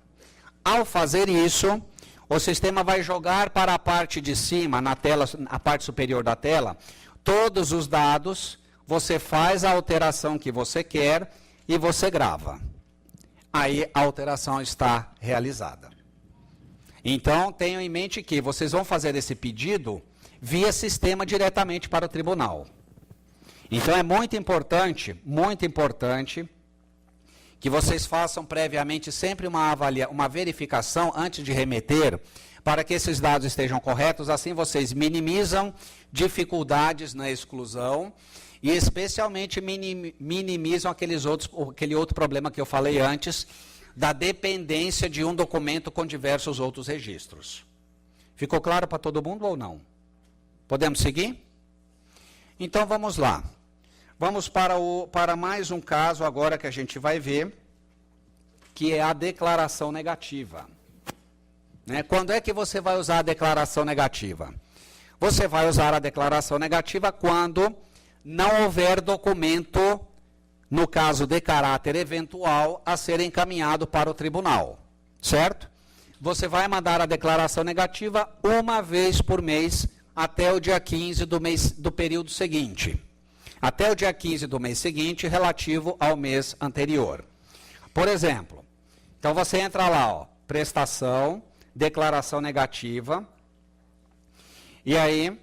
[SPEAKER 1] Ao fazer isso, o sistema vai jogar para a parte de cima, na tela, a parte superior da tela, todos os dados, você faz a alteração que você quer e você grava. Aí a alteração está realizada. Então, tenham em mente que vocês vão fazer esse pedido via sistema diretamente para o tribunal. Então, é muito importante que vocês façam previamente sempre uma verificação antes de remeter, para que esses dados estejam corretos, assim vocês minimizam dificuldades na exclusão e especialmente minimizam aquele outro problema que eu falei antes, da dependência de um documento com diversos outros registros. Ficou claro para todo mundo ou não? Podemos seguir? Então vamos lá. Vamos para mais um caso agora que a gente vai ver, que é a declaração negativa. Né? Quando é que você vai usar a declaração negativa? Você vai usar a declaração negativa quando não houver documento, no caso de caráter eventual, a ser encaminhado para o tribunal. Certo? Você vai mandar a declaração negativa uma vez por mês até o dia 15 do período seguinte. Até o dia 15 do mês seguinte, relativo ao mês anterior. Por exemplo, então você entra lá, ó, prestação, declaração negativa, E aí,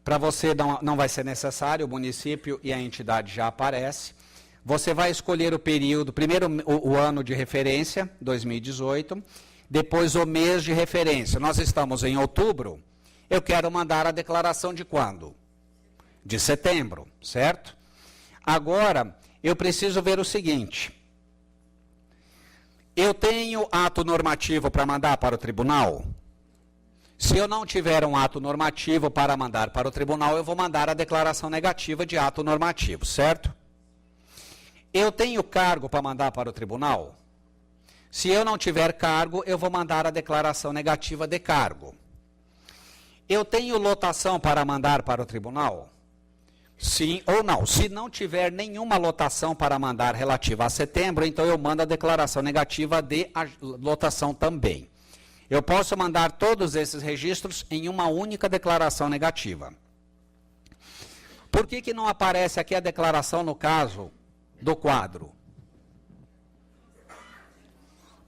[SPEAKER 1] para você não vai ser necessário, o município e a entidade já aparece. Você vai escolher o período, primeiro o ano de referência, 2018, depois o mês de referência. Nós estamos em outubro, eu quero mandar a declaração de quando? De setembro, certo? Agora, eu preciso ver o seguinte. Eu tenho ato normativo para mandar para o tribunal? Se eu não tiver um ato normativo para mandar para o tribunal, eu vou mandar a declaração negativa de ato normativo, certo? Eu tenho cargo para mandar para o tribunal? Se eu não tiver cargo, eu vou mandar a declaração negativa de cargo. Eu tenho lotação para mandar para o tribunal? Sim ou não? Se não tiver nenhuma lotação para mandar relativa a setembro, então eu mando a declaração negativa de lotação também. Eu posso mandar todos esses registros em uma única declaração negativa. Por que não aparece aqui a declaração no caso do quadro?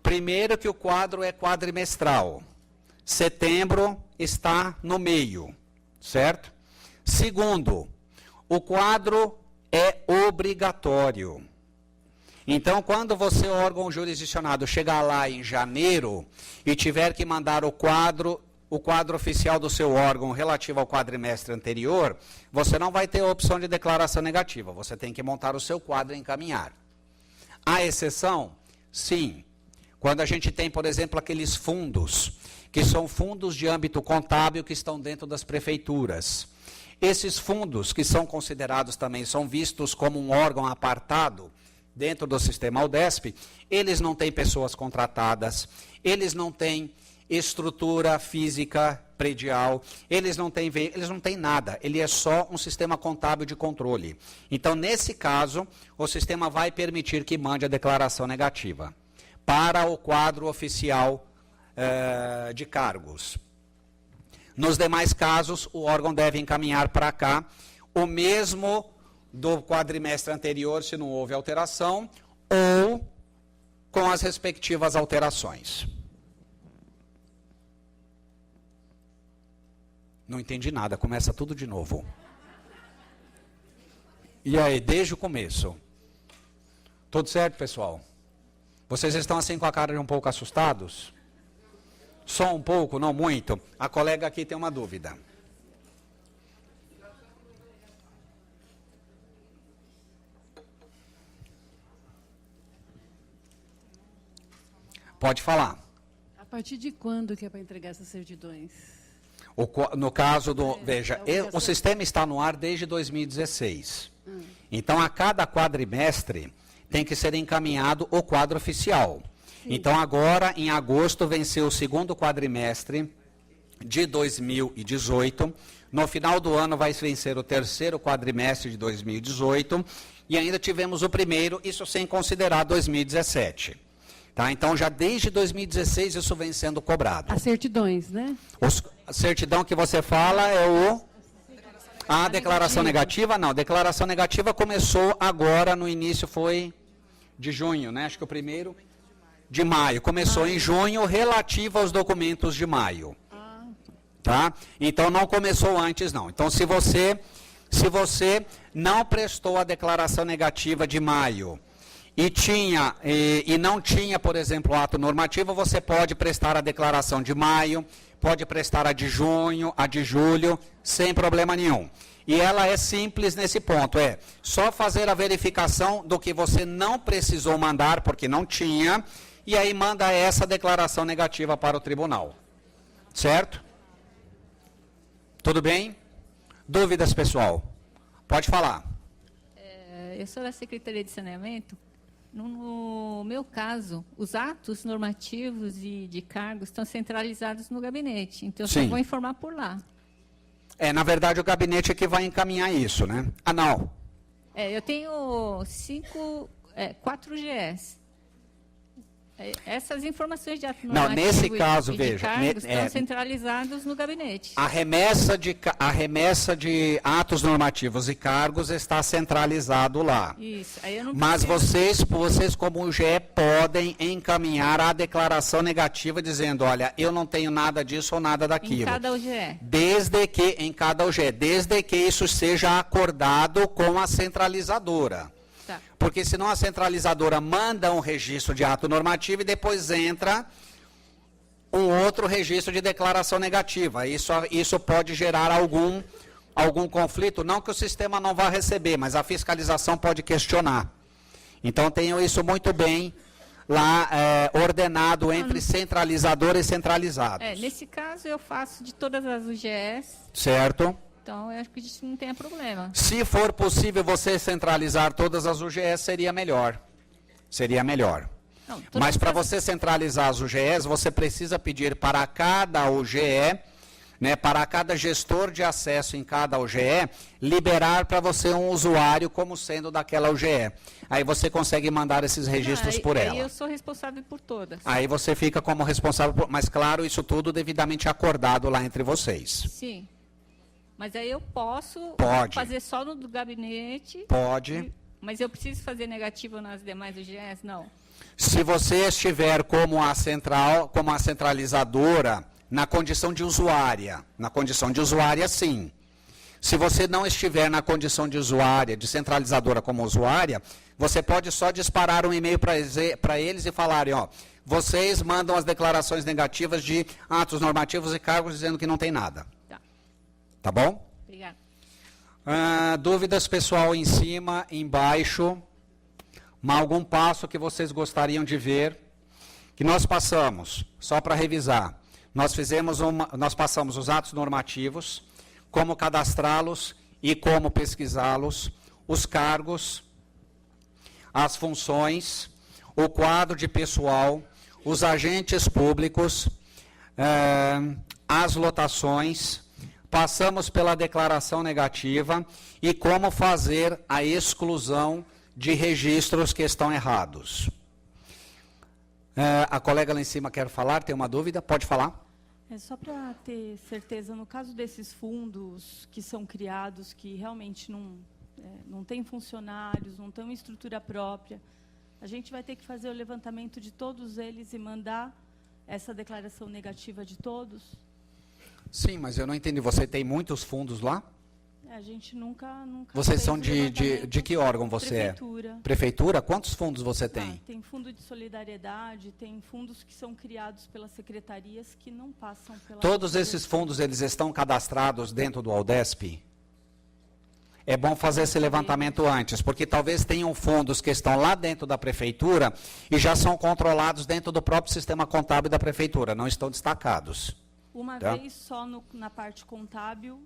[SPEAKER 1] Primeiro que o quadro é quadrimestral. Setembro está no meio, certo? Segundo, o quadro é obrigatório. Então, quando você, órgão jurisdicionado, chegar lá em janeiro e tiver que mandar o quadro oficial do seu órgão relativo ao quadrimestre anterior, você não vai ter a opção de declaração negativa. Você tem que montar o seu quadro e encaminhar. Há exceção? Sim. Quando a gente tem, por exemplo, aqueles fundos, que são fundos de âmbito contábil que estão dentro das prefeituras. Esses fundos, que são considerados também, são vistos como um órgão apartado dentro do sistema UDESP, eles não têm pessoas contratadas, eles não têm estrutura física predial, eles não têm nada, ele é só um sistema contábil de controle. Então, nesse caso, o sistema vai permitir que mande a declaração negativa para o quadro oficial de cargos. Nos demais casos, o órgão deve encaminhar para cá o mesmo do quadrimestre anterior, se não houve alteração, ou com as respectivas alterações. Não entendi nada, começa tudo de novo. E aí, desde o começo? Tudo certo, pessoal? Vocês estão assim com a cara de um pouco assustados? Só um pouco, não muito? A colega aqui tem uma dúvida. Pode falar.
[SPEAKER 11] A partir de quando que é para entregar essas certidões?
[SPEAKER 1] No caso do... Veja, o sistema está no ar desde 2016. Então, a cada quadrimestre, tem que ser encaminhado o quadro oficial. Sim. Então, agora, em agosto, venceu o segundo quadrimestre de 2018. No final do ano, vai vencer o terceiro quadrimestre de 2018. E ainda tivemos o primeiro, isso sem considerar 2017. Tá? Então, já desde 2016, isso vem sendo cobrado.
[SPEAKER 11] As certidões, né?
[SPEAKER 1] A certidão que você fala é a declaração negativa? Não, a declaração negativa começou agora, no início foi de junho, né? Acho que o primeiro de maio. Começou em junho, relativo aos documentos de maio. Tá? Então, não começou antes, não. Então, se você não prestou a declaração negativa de maio e não tinha, por exemplo, o ato normativo, você pode prestar a declaração de maio, pode prestar a de junho, a de julho, sem problema nenhum. E ela é simples nesse ponto, é só fazer a verificação do que você não precisou mandar, porque não tinha, e aí manda essa declaração negativa para o tribunal. Certo? Tudo bem? Dúvidas, pessoal? Pode falar.
[SPEAKER 12] Eu sou da Secretaria de Saneamento. No meu caso, os atos normativos e de cargos estão centralizados no gabinete. Então, eu só vou informar por lá.
[SPEAKER 1] Na verdade, o gabinete é que vai encaminhar isso, né? Ah, não.
[SPEAKER 12] Eu tenho 4 GS. Essas informações de ato
[SPEAKER 1] Não,
[SPEAKER 12] normativo
[SPEAKER 1] nesse caso,
[SPEAKER 12] e
[SPEAKER 1] veja,
[SPEAKER 12] de cargos estão centralizados no gabinete.
[SPEAKER 1] A remessa de atos normativos e cargos está centralizado lá.
[SPEAKER 12] Isso. Aí eu não
[SPEAKER 1] Mas
[SPEAKER 12] preciso-
[SPEAKER 1] vocês como UGE podem encaminhar a declaração negativa dizendo, olha, eu não tenho nada disso ou nada daquilo.
[SPEAKER 12] Em cada UGE.
[SPEAKER 1] Em cada UGE, desde que isso seja acordado com a centralizadora.
[SPEAKER 12] Tá.
[SPEAKER 1] Porque senão a centralizadora manda um registro de ato normativo e depois entra um outro registro de declaração negativa. Isso pode gerar algum conflito, não que o sistema não vá receber, mas a fiscalização pode questionar. Então tenham isso muito bem lá ordenado entre centralizador e centralizados.
[SPEAKER 12] Nesse caso eu faço de todas as UGEs,
[SPEAKER 1] Certo?
[SPEAKER 12] então eu acho que a gente não tem problema.
[SPEAKER 1] Se for possível você centralizar todas as UGEs, seria melhor. Seria melhor.
[SPEAKER 12] Não,
[SPEAKER 1] Mas
[SPEAKER 12] todas
[SPEAKER 1] para
[SPEAKER 12] as-
[SPEAKER 1] você centralizar as UGEs, você precisa pedir para cada UGE, né, para cada gestor de acesso em cada UGE, liberar para você um usuário como sendo daquela UGE. Aí você consegue mandar esses registros por ela.
[SPEAKER 12] Aí eu sou responsável por todas.
[SPEAKER 1] Aí você fica como responsável por... Mas, claro, isso tudo devidamente acordado lá entre vocês.
[SPEAKER 12] Sim. Mas aí eu posso
[SPEAKER 1] Pode.
[SPEAKER 12] fazer só no do gabinete.
[SPEAKER 1] Pode.
[SPEAKER 12] Mas eu preciso fazer negativo nas demais UGEs? Não.
[SPEAKER 1] Se você estiver como a centralizadora, na condição de usuária, sim. Se você não estiver na condição de usuária, de centralizadora como usuária, você pode só disparar um e-mail para eles e falarem, ó, vocês mandam as declarações negativas de atos normativos e cargos dizendo que não tem nada. Tá bom?
[SPEAKER 12] Obrigada.
[SPEAKER 1] Dúvidas pessoal em cima, embaixo, algum passo que vocês gostariam de ver, que nós passamos, só para revisar, nós passamos os atos normativos, como cadastrá-los e como pesquisá-los, os cargos, as funções, o quadro de pessoal, os agentes públicos, as lotações, passamos pela declaração negativa e como fazer a exclusão de registros que estão errados. A colega lá em cima quer falar, tem uma dúvida? Pode falar.
[SPEAKER 13] Só para ter certeza, no caso desses fundos que são criados, que realmente não tem funcionários, não tem uma estrutura própria, a gente vai ter que fazer o levantamento de todos eles e mandar essa declaração negativa de todos?
[SPEAKER 1] Sim, mas eu não entendi. Você tem muitos fundos lá?
[SPEAKER 13] A gente nunca
[SPEAKER 1] Vocês
[SPEAKER 13] fez
[SPEAKER 1] são
[SPEAKER 13] o
[SPEAKER 1] de
[SPEAKER 13] levantamento.
[SPEAKER 1] que órgão você
[SPEAKER 13] Prefeitura.
[SPEAKER 1] é? Prefeitura? Quantos fundos você tem?
[SPEAKER 13] Tem fundo de solidariedade, tem fundos que são criados pelas secretarias que não passam pela...
[SPEAKER 1] Todos esses fundos, eles estão cadastrados dentro do Aldesp? É bom fazer esse levantamento antes, porque talvez tenham fundos que estão lá dentro da prefeitura e já são controlados dentro do próprio sistema contábil da prefeitura, não estão destacados.
[SPEAKER 13] Uma
[SPEAKER 1] Tá?
[SPEAKER 13] vez só na parte contábil.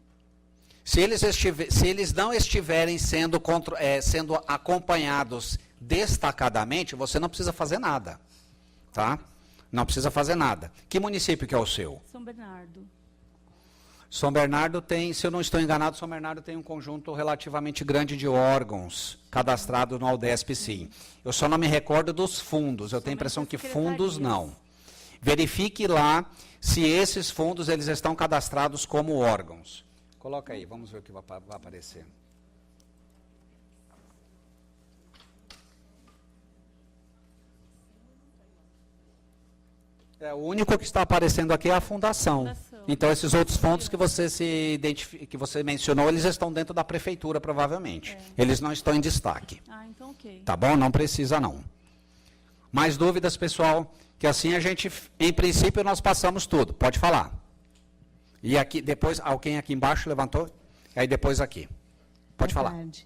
[SPEAKER 1] Se eles não estiverem sendo acompanhados destacadamente, você não precisa fazer nada. Tá? Não precisa fazer nada. Que município que é o seu?
[SPEAKER 13] São Bernardo.
[SPEAKER 1] São Bernardo tem, se eu não estou enganado, São Bernardo tem um conjunto relativamente grande de órgãos cadastrados no Aldesp, sim. Eu só não me recordo dos fundos, eu tenho a impressão que fundos não. Verifique lá se esses fundos eles estão cadastrados como órgãos. Coloca aí, vamos ver o que vai aparecer. O único que está aparecendo aqui é a fundação. Então, esses outros fundos que você que você mencionou, eles estão dentro da prefeitura, provavelmente. Eles não estão em destaque.
[SPEAKER 13] Então ok.
[SPEAKER 1] Tá bom? Não precisa, não. Mais dúvidas, pessoal? Que assim a gente, em princípio, nós passamos tudo. Pode falar. E aqui, depois, alguém aqui embaixo levantou? Aí depois aqui. Pode
[SPEAKER 14] Boa
[SPEAKER 1] falar.
[SPEAKER 14] tarde.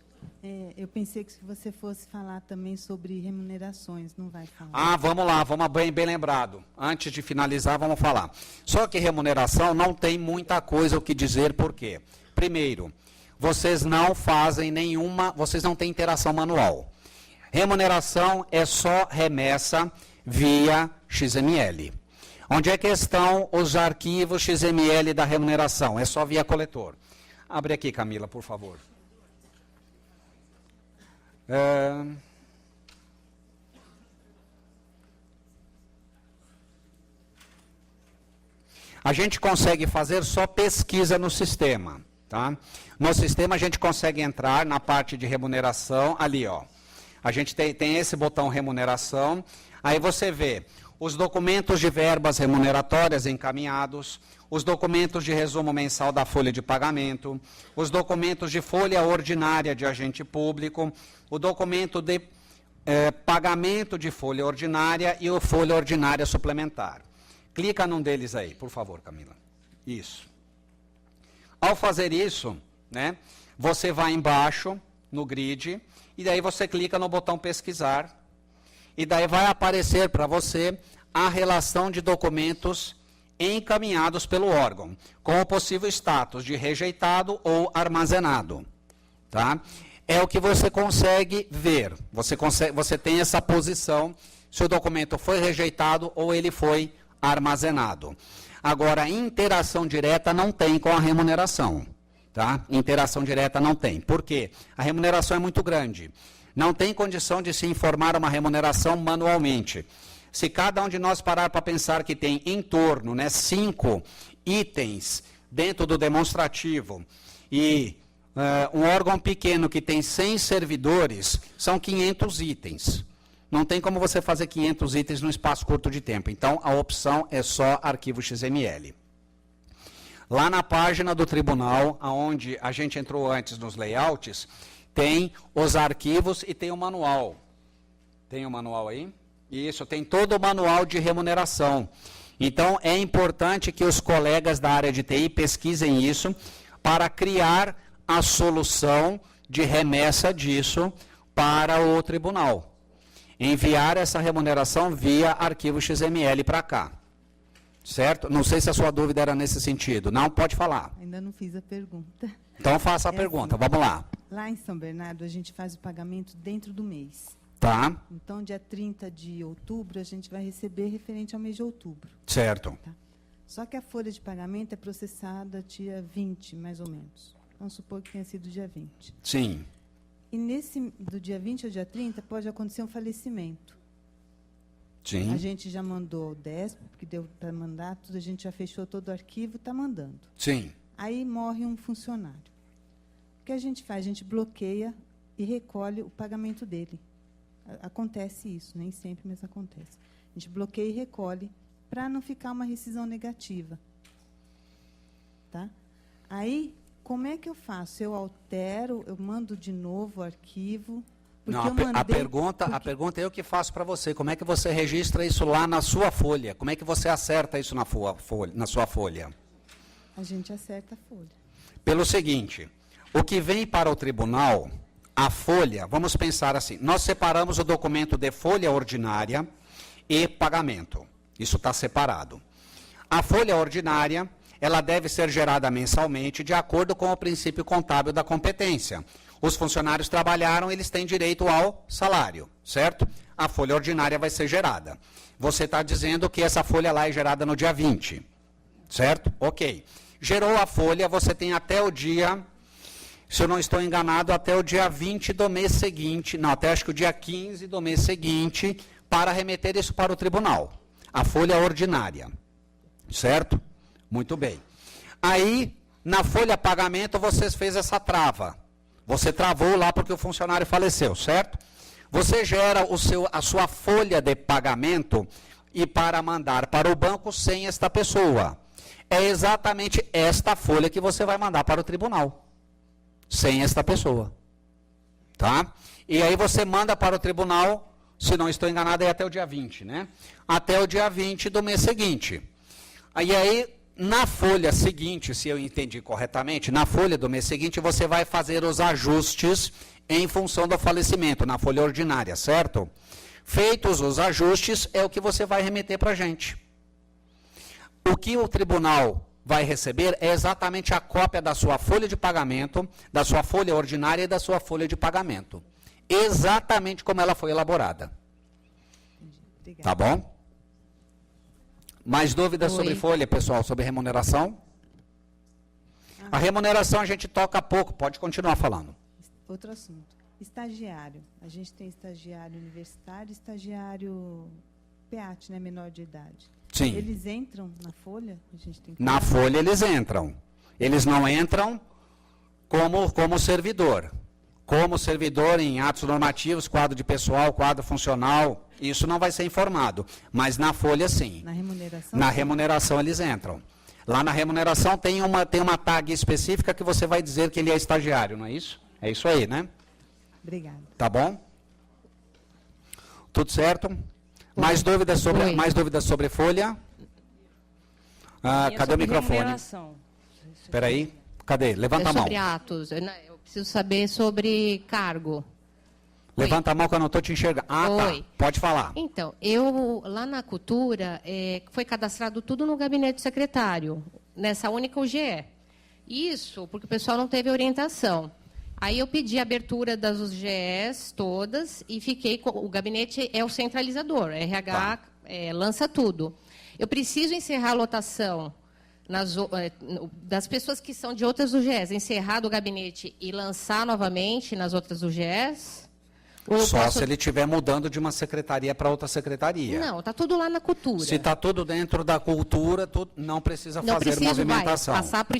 [SPEAKER 14] Eu pensei que você fosse falar também sobre remunerações, não vai falar?
[SPEAKER 1] Vamos lá, bem lembrado. Antes de finalizar, vamos falar. Só que remuneração não tem muita coisa o que dizer, por quê? Primeiro, vocês não fazem vocês não têm interação manual. Remuneração é só remessa via XML. Onde é que estão os arquivos XML da remuneração? É só via coletor. Abre aqui, Camila, por favor. a gente consegue fazer só pesquisa no sistema. Tá? No sistema a gente consegue entrar na parte de remuneração, ali, ó. A gente tem esse botão remuneração, aí você vê os documentos de verbas remuneratórias encaminhados, os documentos de resumo mensal da folha de pagamento, os documentos de folha ordinária de agente público, o documento de pagamento de folha ordinária e o folha ordinária suplementar. Clica num deles aí, por favor, Camila. Isso. Ao fazer isso, né, você vai embaixo, no grid, e daí você clica no botão pesquisar, e daí vai aparecer para você a relação de documentos encaminhados pelo órgão, com o possível status de rejeitado ou armazenado. Tá? É o que você consegue ver. Você tem essa posição, se o documento foi rejeitado ou ele foi armazenado. Agora, interação direta não tem com a remuneração. Tá? Interação direta não tem. Por quê? A remuneração é muito grande. Não tem condição de se informar uma remuneração manualmente. Se cada um de nós parar para pensar que tem em torno, né, 5 itens dentro do demonstrativo e um órgão pequeno que tem 100 servidores, são 500 itens. Não tem como você fazer 500 itens num espaço curto de tempo. Então, a opção é só arquivo XML. Lá na página do tribunal, onde a gente entrou antes nos layouts, tem os arquivos e tem o manual. Tem o manual aí? Isso, tem todo o manual de remuneração. Então, é importante que os colegas da área de TI pesquisem isso para criar a solução de remessa disso para o tribunal. Enviar essa remuneração via arquivo XML para cá. Certo? Não sei se a sua dúvida era nesse sentido. Não, pode falar.
[SPEAKER 14] Ainda não fiz a pergunta.
[SPEAKER 1] Então, faça a pergunta.
[SPEAKER 14] Assim,
[SPEAKER 1] vamos lá.
[SPEAKER 14] Lá em São Bernardo, a gente faz o pagamento dentro do mês.
[SPEAKER 1] Tá.
[SPEAKER 14] Então, dia 30 de outubro, a gente vai receber referente ao mês de outubro.
[SPEAKER 1] Certo.
[SPEAKER 14] Tá? Só que a folha de pagamento é processada dia 20, mais ou menos. Vamos supor que tenha sido dia 20.
[SPEAKER 1] Sim.
[SPEAKER 14] E do dia 20 ao dia 30, pode acontecer um falecimento.
[SPEAKER 1] Sim.
[SPEAKER 14] A gente já mandou o DESP, porque deu para mandar, tudo, a gente já fechou todo o arquivo, está mandando.
[SPEAKER 1] Sim.
[SPEAKER 14] Aí morre um funcionário. O que a gente faz? A gente bloqueia e recolhe o pagamento dele. Acontece isso, nem sempre, mas acontece. A gente bloqueia e recolhe para não ficar uma rescisão negativa. Tá? Aí, como é que eu faço? Eu altero, eu mando de novo o arquivo.
[SPEAKER 1] Não, a pergunta é eu que faço para você. Como é que você registra isso lá na sua folha? Como é que você acerta isso na sua folha?
[SPEAKER 14] A gente acerta a folha.
[SPEAKER 1] Pelo seguinte, o que vem para o tribunal, a folha, vamos pensar assim, nós separamos o documento de folha ordinária e pagamento. Isso está separado. A folha ordinária, ela deve ser gerada mensalmente de acordo com o princípio contábil da competência. Os funcionários trabalharam, eles têm direito ao salário, certo? A folha ordinária vai ser gerada. Você está dizendo que essa folha lá é gerada no dia 20, certo? Ok. Gerou a folha, você tem até o dia, se eu não estou enganado, até o dia 20 do mês seguinte, não, até acho que o dia 15 do mês seguinte, para remeter isso para o tribunal. A folha ordinária, certo? Muito bem. Aí, na folha pagamento, você fez essa trava. Você travou lá porque o funcionário faleceu, certo? Você gera a sua folha de pagamento e para mandar para o banco sem esta pessoa. É exatamente esta folha que você vai mandar para o tribunal. Sem esta pessoa. Tá? E aí você manda para o tribunal, se não estou enganado, é até o dia 20, né? Até o dia 20 do mês seguinte. E aí, na folha seguinte, se eu entendi corretamente, na folha do mês seguinte, você vai fazer os ajustes em função do falecimento, na folha ordinária, certo? Feitos os ajustes, é o que você vai remeter para a gente. O que o tribunal vai receber é exatamente a cópia da sua folha de pagamento, da sua folha ordinária e da sua folha de pagamento. Exatamente como ela foi elaborada. Tá bom? Mais dúvidas sobre folha, pessoal, sobre remuneração? A remuneração a gente toca pouco, pode continuar falando.
[SPEAKER 14] Outro assunto. Estagiário. A gente tem estagiário universitário e estagiário PEAT, né, menor de idade.
[SPEAKER 1] Sim.
[SPEAKER 14] Eles entram na folha? A gente tem que
[SPEAKER 1] Na folha eles entram. Eles não entram como servidor. Como servidor em atos normativos, quadro de pessoal, quadro funcional, isso não vai ser informado. Mas na folha, sim.
[SPEAKER 14] Na remuneração?
[SPEAKER 1] Na remuneração eles entram. Lá na remuneração tem uma tag específica que você vai dizer que ele é estagiário, não é isso? É isso aí, né?
[SPEAKER 14] Obrigada.
[SPEAKER 1] Tá bom? Tudo certo? Mais dúvidas sobre folha? Cadê o microfone? Espera aí. Cadê? Levanta a mão.
[SPEAKER 15] Sobre atos. Eu preciso saber sobre cargo.
[SPEAKER 1] Levanta a mão que eu não estou te enxergando.
[SPEAKER 15] Oi.
[SPEAKER 1] Tá. Pode falar.
[SPEAKER 15] Então, eu, lá na Cultura, foi cadastrado tudo no gabinete do secretário, nessa única UGE. Isso porque o pessoal não teve orientação. Aí eu pedi a abertura das UGEs todas e fiquei com... O gabinete é o centralizador, RH lança tudo. Eu preciso encerrar a lotação das pessoas que são de outras UGEs, encerrar do gabinete e lançar novamente nas outras UGEs?
[SPEAKER 1] Só se ele estiver mudando de uma secretaria para outra secretaria.
[SPEAKER 15] Não, está tudo lá na Cultura.
[SPEAKER 1] Se está tudo dentro da cultura, não precisa fazer movimentação.
[SPEAKER 15] Passar para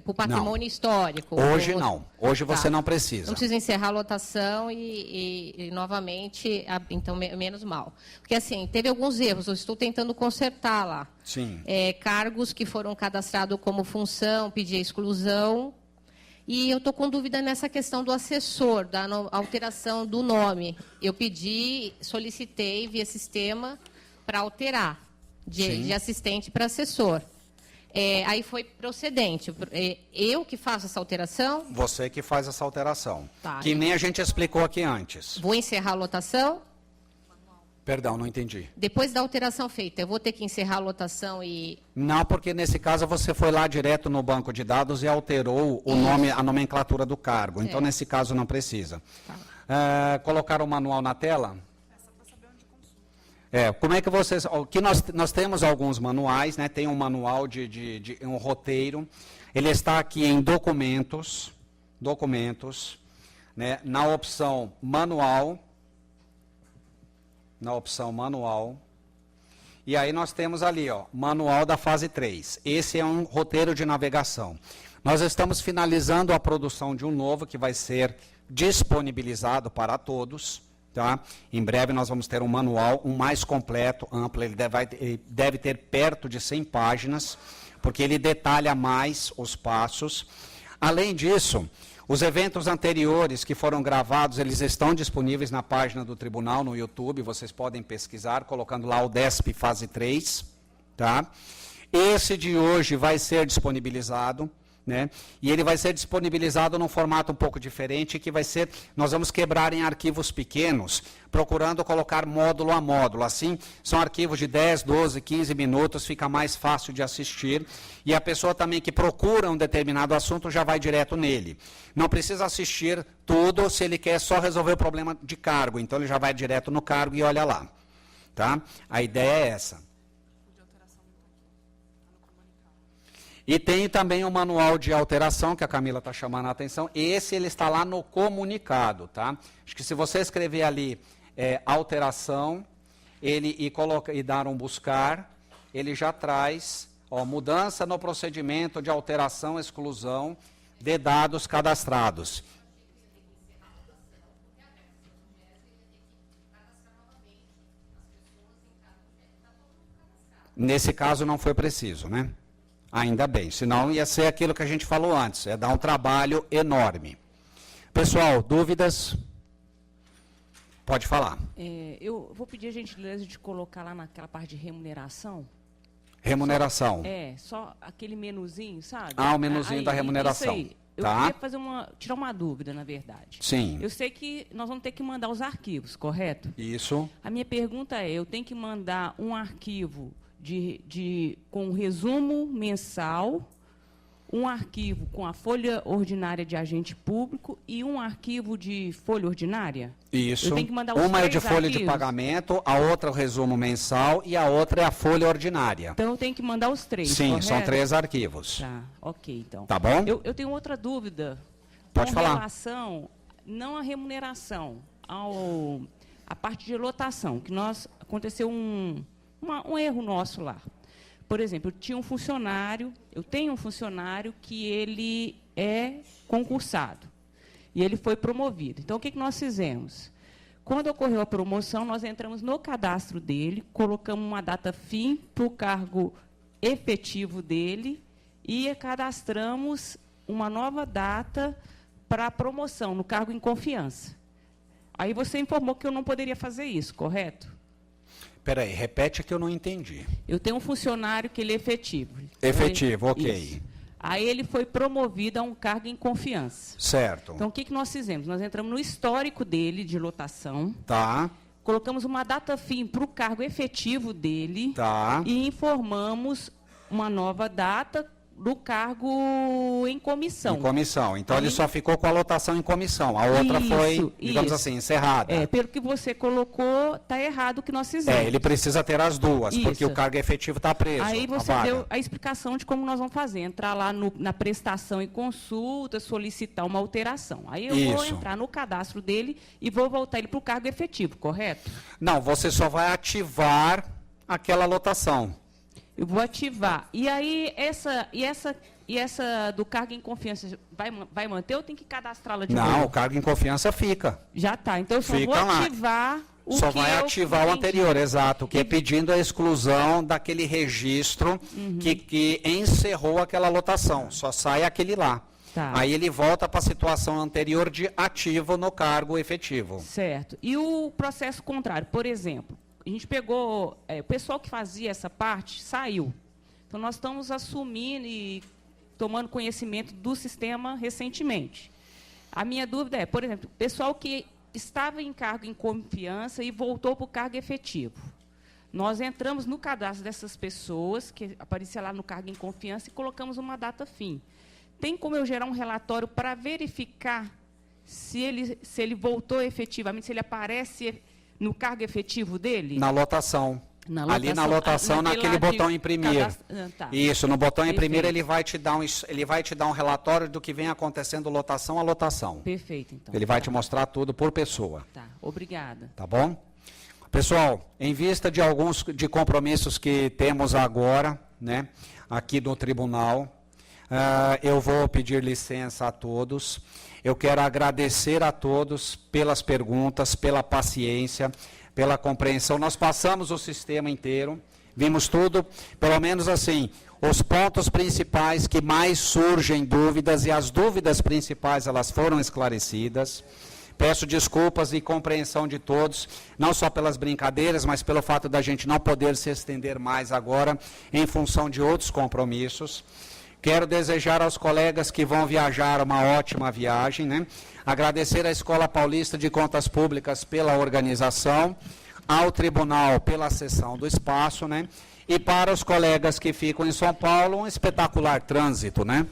[SPEAKER 15] o patrimônio histórico.
[SPEAKER 1] Hoje não. Hoje você não precisa.
[SPEAKER 15] Não precisa encerrar a lotação e novamente, então, menos mal. Porque, assim, teve alguns erros, eu estou tentando consertar lá.
[SPEAKER 1] Sim.
[SPEAKER 15] Cargos que foram cadastrados como função, pedi a exclusão. E eu estou com dúvida nessa questão do assessor, da alteração do nome. Eu solicitei via sistema para alterar de assistente para assessor. Aí foi procedente. Eu que faço essa alteração?
[SPEAKER 1] Você que faz essa alteração.
[SPEAKER 15] Tá,
[SPEAKER 1] que nem a gente explicou aqui antes.
[SPEAKER 15] Vou encerrar a lotação?
[SPEAKER 1] Perdão, não entendi.
[SPEAKER 15] Depois da alteração feita, eu vou ter que encerrar a lotação e...
[SPEAKER 1] Não, porque nesse caso você foi lá direto no banco de dados e alterou o nome, a nomenclatura do cargo. Então, nesse caso, não precisa. Tá. Colocar o manual na tela? Como é que vocês... Aqui nós temos alguns manuais, né? Tem um manual de um roteiro. Ele está aqui em documentos, né? Na opção manual. E aí nós temos ali, manual da fase 3. Esse é um roteiro de navegação. Nós estamos finalizando a produção de um novo que vai ser disponibilizado para todos. Tá? Em breve nós vamos ter um manual, um mais completo, amplo. Ele deve ter perto de 100 páginas, porque ele detalha mais os passos. Além disso, os eventos anteriores que foram gravados, eles estão disponíveis na página do tribunal, no YouTube, vocês podem pesquisar, colocando lá o DESP fase 3, tá? Esse de hoje vai ser disponibilizado, né? E ele vai ser disponibilizado num formato um pouco diferente, que vai ser, nós vamos quebrar em arquivos pequenos, procurando colocar módulo a módulo. Assim, são arquivos de 10, 12, 15 minutos, fica mais fácil de assistir. E a pessoa também que procura um determinado assunto já vai direto nele. Não precisa assistir tudo se ele quer só resolver o problema de cargo. Então, ele já vai direto no cargo e olha lá. Tá? A ideia é essa. E tem também o manual de alteração, que a Camila está chamando a atenção. Esse ele está lá no comunicado, tá? Acho que se você escrever ali alteração, e dar um buscar, ele já traz mudança no procedimento de alteração, exclusão de dados cadastrados. Nesse caso não foi preciso, né? Ainda bem, senão ia ser aquilo que a gente falou antes, dar um trabalho enorme. Pessoal, dúvidas? Pode falar.
[SPEAKER 5] Eu vou pedir a gentileza de colocar lá naquela parte de remuneração.
[SPEAKER 1] Remuneração.
[SPEAKER 5] Só aquele menuzinho, sabe?
[SPEAKER 1] O menuzinho da remuneração.
[SPEAKER 5] Isso aí. Eu
[SPEAKER 1] tá?
[SPEAKER 5] queria tirar uma dúvida, na verdade.
[SPEAKER 1] Sim.
[SPEAKER 5] Eu sei que nós vamos ter que mandar os arquivos, correto?
[SPEAKER 1] Isso.
[SPEAKER 5] A minha pergunta é, eu tenho que mandar um arquivo com um resumo mensal, um arquivo com a folha ordinária de agente público e um arquivo de folha ordinária?
[SPEAKER 1] Isso.
[SPEAKER 5] Eu tenho que mandar os
[SPEAKER 1] uma é de folha
[SPEAKER 5] arquivos?
[SPEAKER 1] De pagamento, a outra é o resumo mensal e a outra é a folha ordinária.
[SPEAKER 5] Então, eu tenho que mandar os 3,
[SPEAKER 1] Sim,
[SPEAKER 5] correto?
[SPEAKER 1] são 3 arquivos.
[SPEAKER 5] Tá, ok, então.
[SPEAKER 1] Tá bom?
[SPEAKER 5] Eu tenho outra dúvida.
[SPEAKER 1] Pode falar.
[SPEAKER 5] Com relação, não à remuneração, à parte de lotação, que aconteceu um erro nosso lá. Por exemplo, eu tenho um funcionário que ele é concursado e ele foi promovido. Então, o que nós fizemos? Quando ocorreu a promoção, nós entramos no cadastro dele, colocamos uma data fim para o cargo efetivo dele e cadastramos uma nova data para a promoção, no cargo em confiança. Aí você informou que eu não poderia fazer isso, correto?
[SPEAKER 1] Espera aí, repete que eu não entendi.
[SPEAKER 5] Eu tenho um funcionário que ele é efetivo.
[SPEAKER 1] Efetivo, ok.
[SPEAKER 5] Isso. Aí ele foi promovido a um cargo em confiança.
[SPEAKER 1] Certo.
[SPEAKER 5] Então, o que nós fizemos? Nós entramos no histórico dele de lotação.
[SPEAKER 1] Tá.
[SPEAKER 5] Colocamos uma data fim para o cargo efetivo dele.
[SPEAKER 1] Tá.
[SPEAKER 5] E informamos uma nova data do cargo em comissão.
[SPEAKER 1] Em comissão. Então, ele só ficou com a lotação em comissão. A outra foi, digamos assim, encerrada.
[SPEAKER 5] Pelo que você colocou, está errado o que nós fizemos.
[SPEAKER 1] Ele precisa ter as duas, porque o cargo efetivo está preso.
[SPEAKER 5] Aí você deu a explicação de como nós vamos fazer. Entrar lá na prestação e consulta, solicitar uma alteração. Aí eu vou entrar no cadastro dele e vou voltar ele para o cargo efetivo, correto?
[SPEAKER 1] Não, você só vai ativar aquela lotação.
[SPEAKER 5] Eu vou ativar. E aí, essa do cargo em confiança vai manter ou tem que cadastrá-la de novo?
[SPEAKER 1] Não, o cargo em confiança fica.
[SPEAKER 5] Já está. Então, eu só vou ativar o que
[SPEAKER 1] só vai ativar o anterior, exato. Que é pedindo a exclusão daquele registro que encerrou aquela lotação. Só sai aquele lá.
[SPEAKER 5] Tá.
[SPEAKER 1] Aí ele volta para a situação anterior de ativo no cargo efetivo.
[SPEAKER 5] Certo. E o processo contrário, por exemplo, a gente pegou, o pessoal que fazia essa parte saiu. Então, nós estamos assumindo e tomando conhecimento do sistema recentemente. A minha dúvida é, por exemplo, o pessoal que estava em cargo em confiança e voltou para o cargo efetivo. Nós entramos no cadastro dessas pessoas, que aparecia lá no cargo em confiança, e colocamos uma data fim. Tem como eu gerar um relatório para verificar se ele voltou efetivamente, se ele aparece no cargo efetivo dele?
[SPEAKER 1] Na lotação. Ali na lotação, naquele botão imprimir.
[SPEAKER 5] Tá.
[SPEAKER 1] Isso, no botão imprimir ele vai te dar um relatório do que vem acontecendo lotação a lotação.
[SPEAKER 5] Perfeito, então.
[SPEAKER 1] Ele vai te mostrar tudo por pessoa.
[SPEAKER 5] Tá, obrigada.
[SPEAKER 1] Tá bom? Pessoal, em vista de alguns compromissos que temos agora, né, aqui no tribunal, eu vou pedir licença a todos. Eu quero agradecer a todos pelas perguntas, pela paciência, pela compreensão. Nós passamos o sistema inteiro, vimos tudo, pelo menos assim, os pontos principais que mais surgem dúvidas, e as dúvidas principais elas foram esclarecidas. Peço desculpas e compreensão de todos, não só pelas brincadeiras, mas pelo fato da gente não poder se estender mais agora, em função de outros compromissos. Quero desejar aos colegas que vão viajar uma ótima viagem, né? Agradecer à Escola Paulista de Contas Públicas pela organização, ao Tribunal pela cessão do espaço, né? E para os colegas que ficam em São Paulo, um espetacular trânsito, né?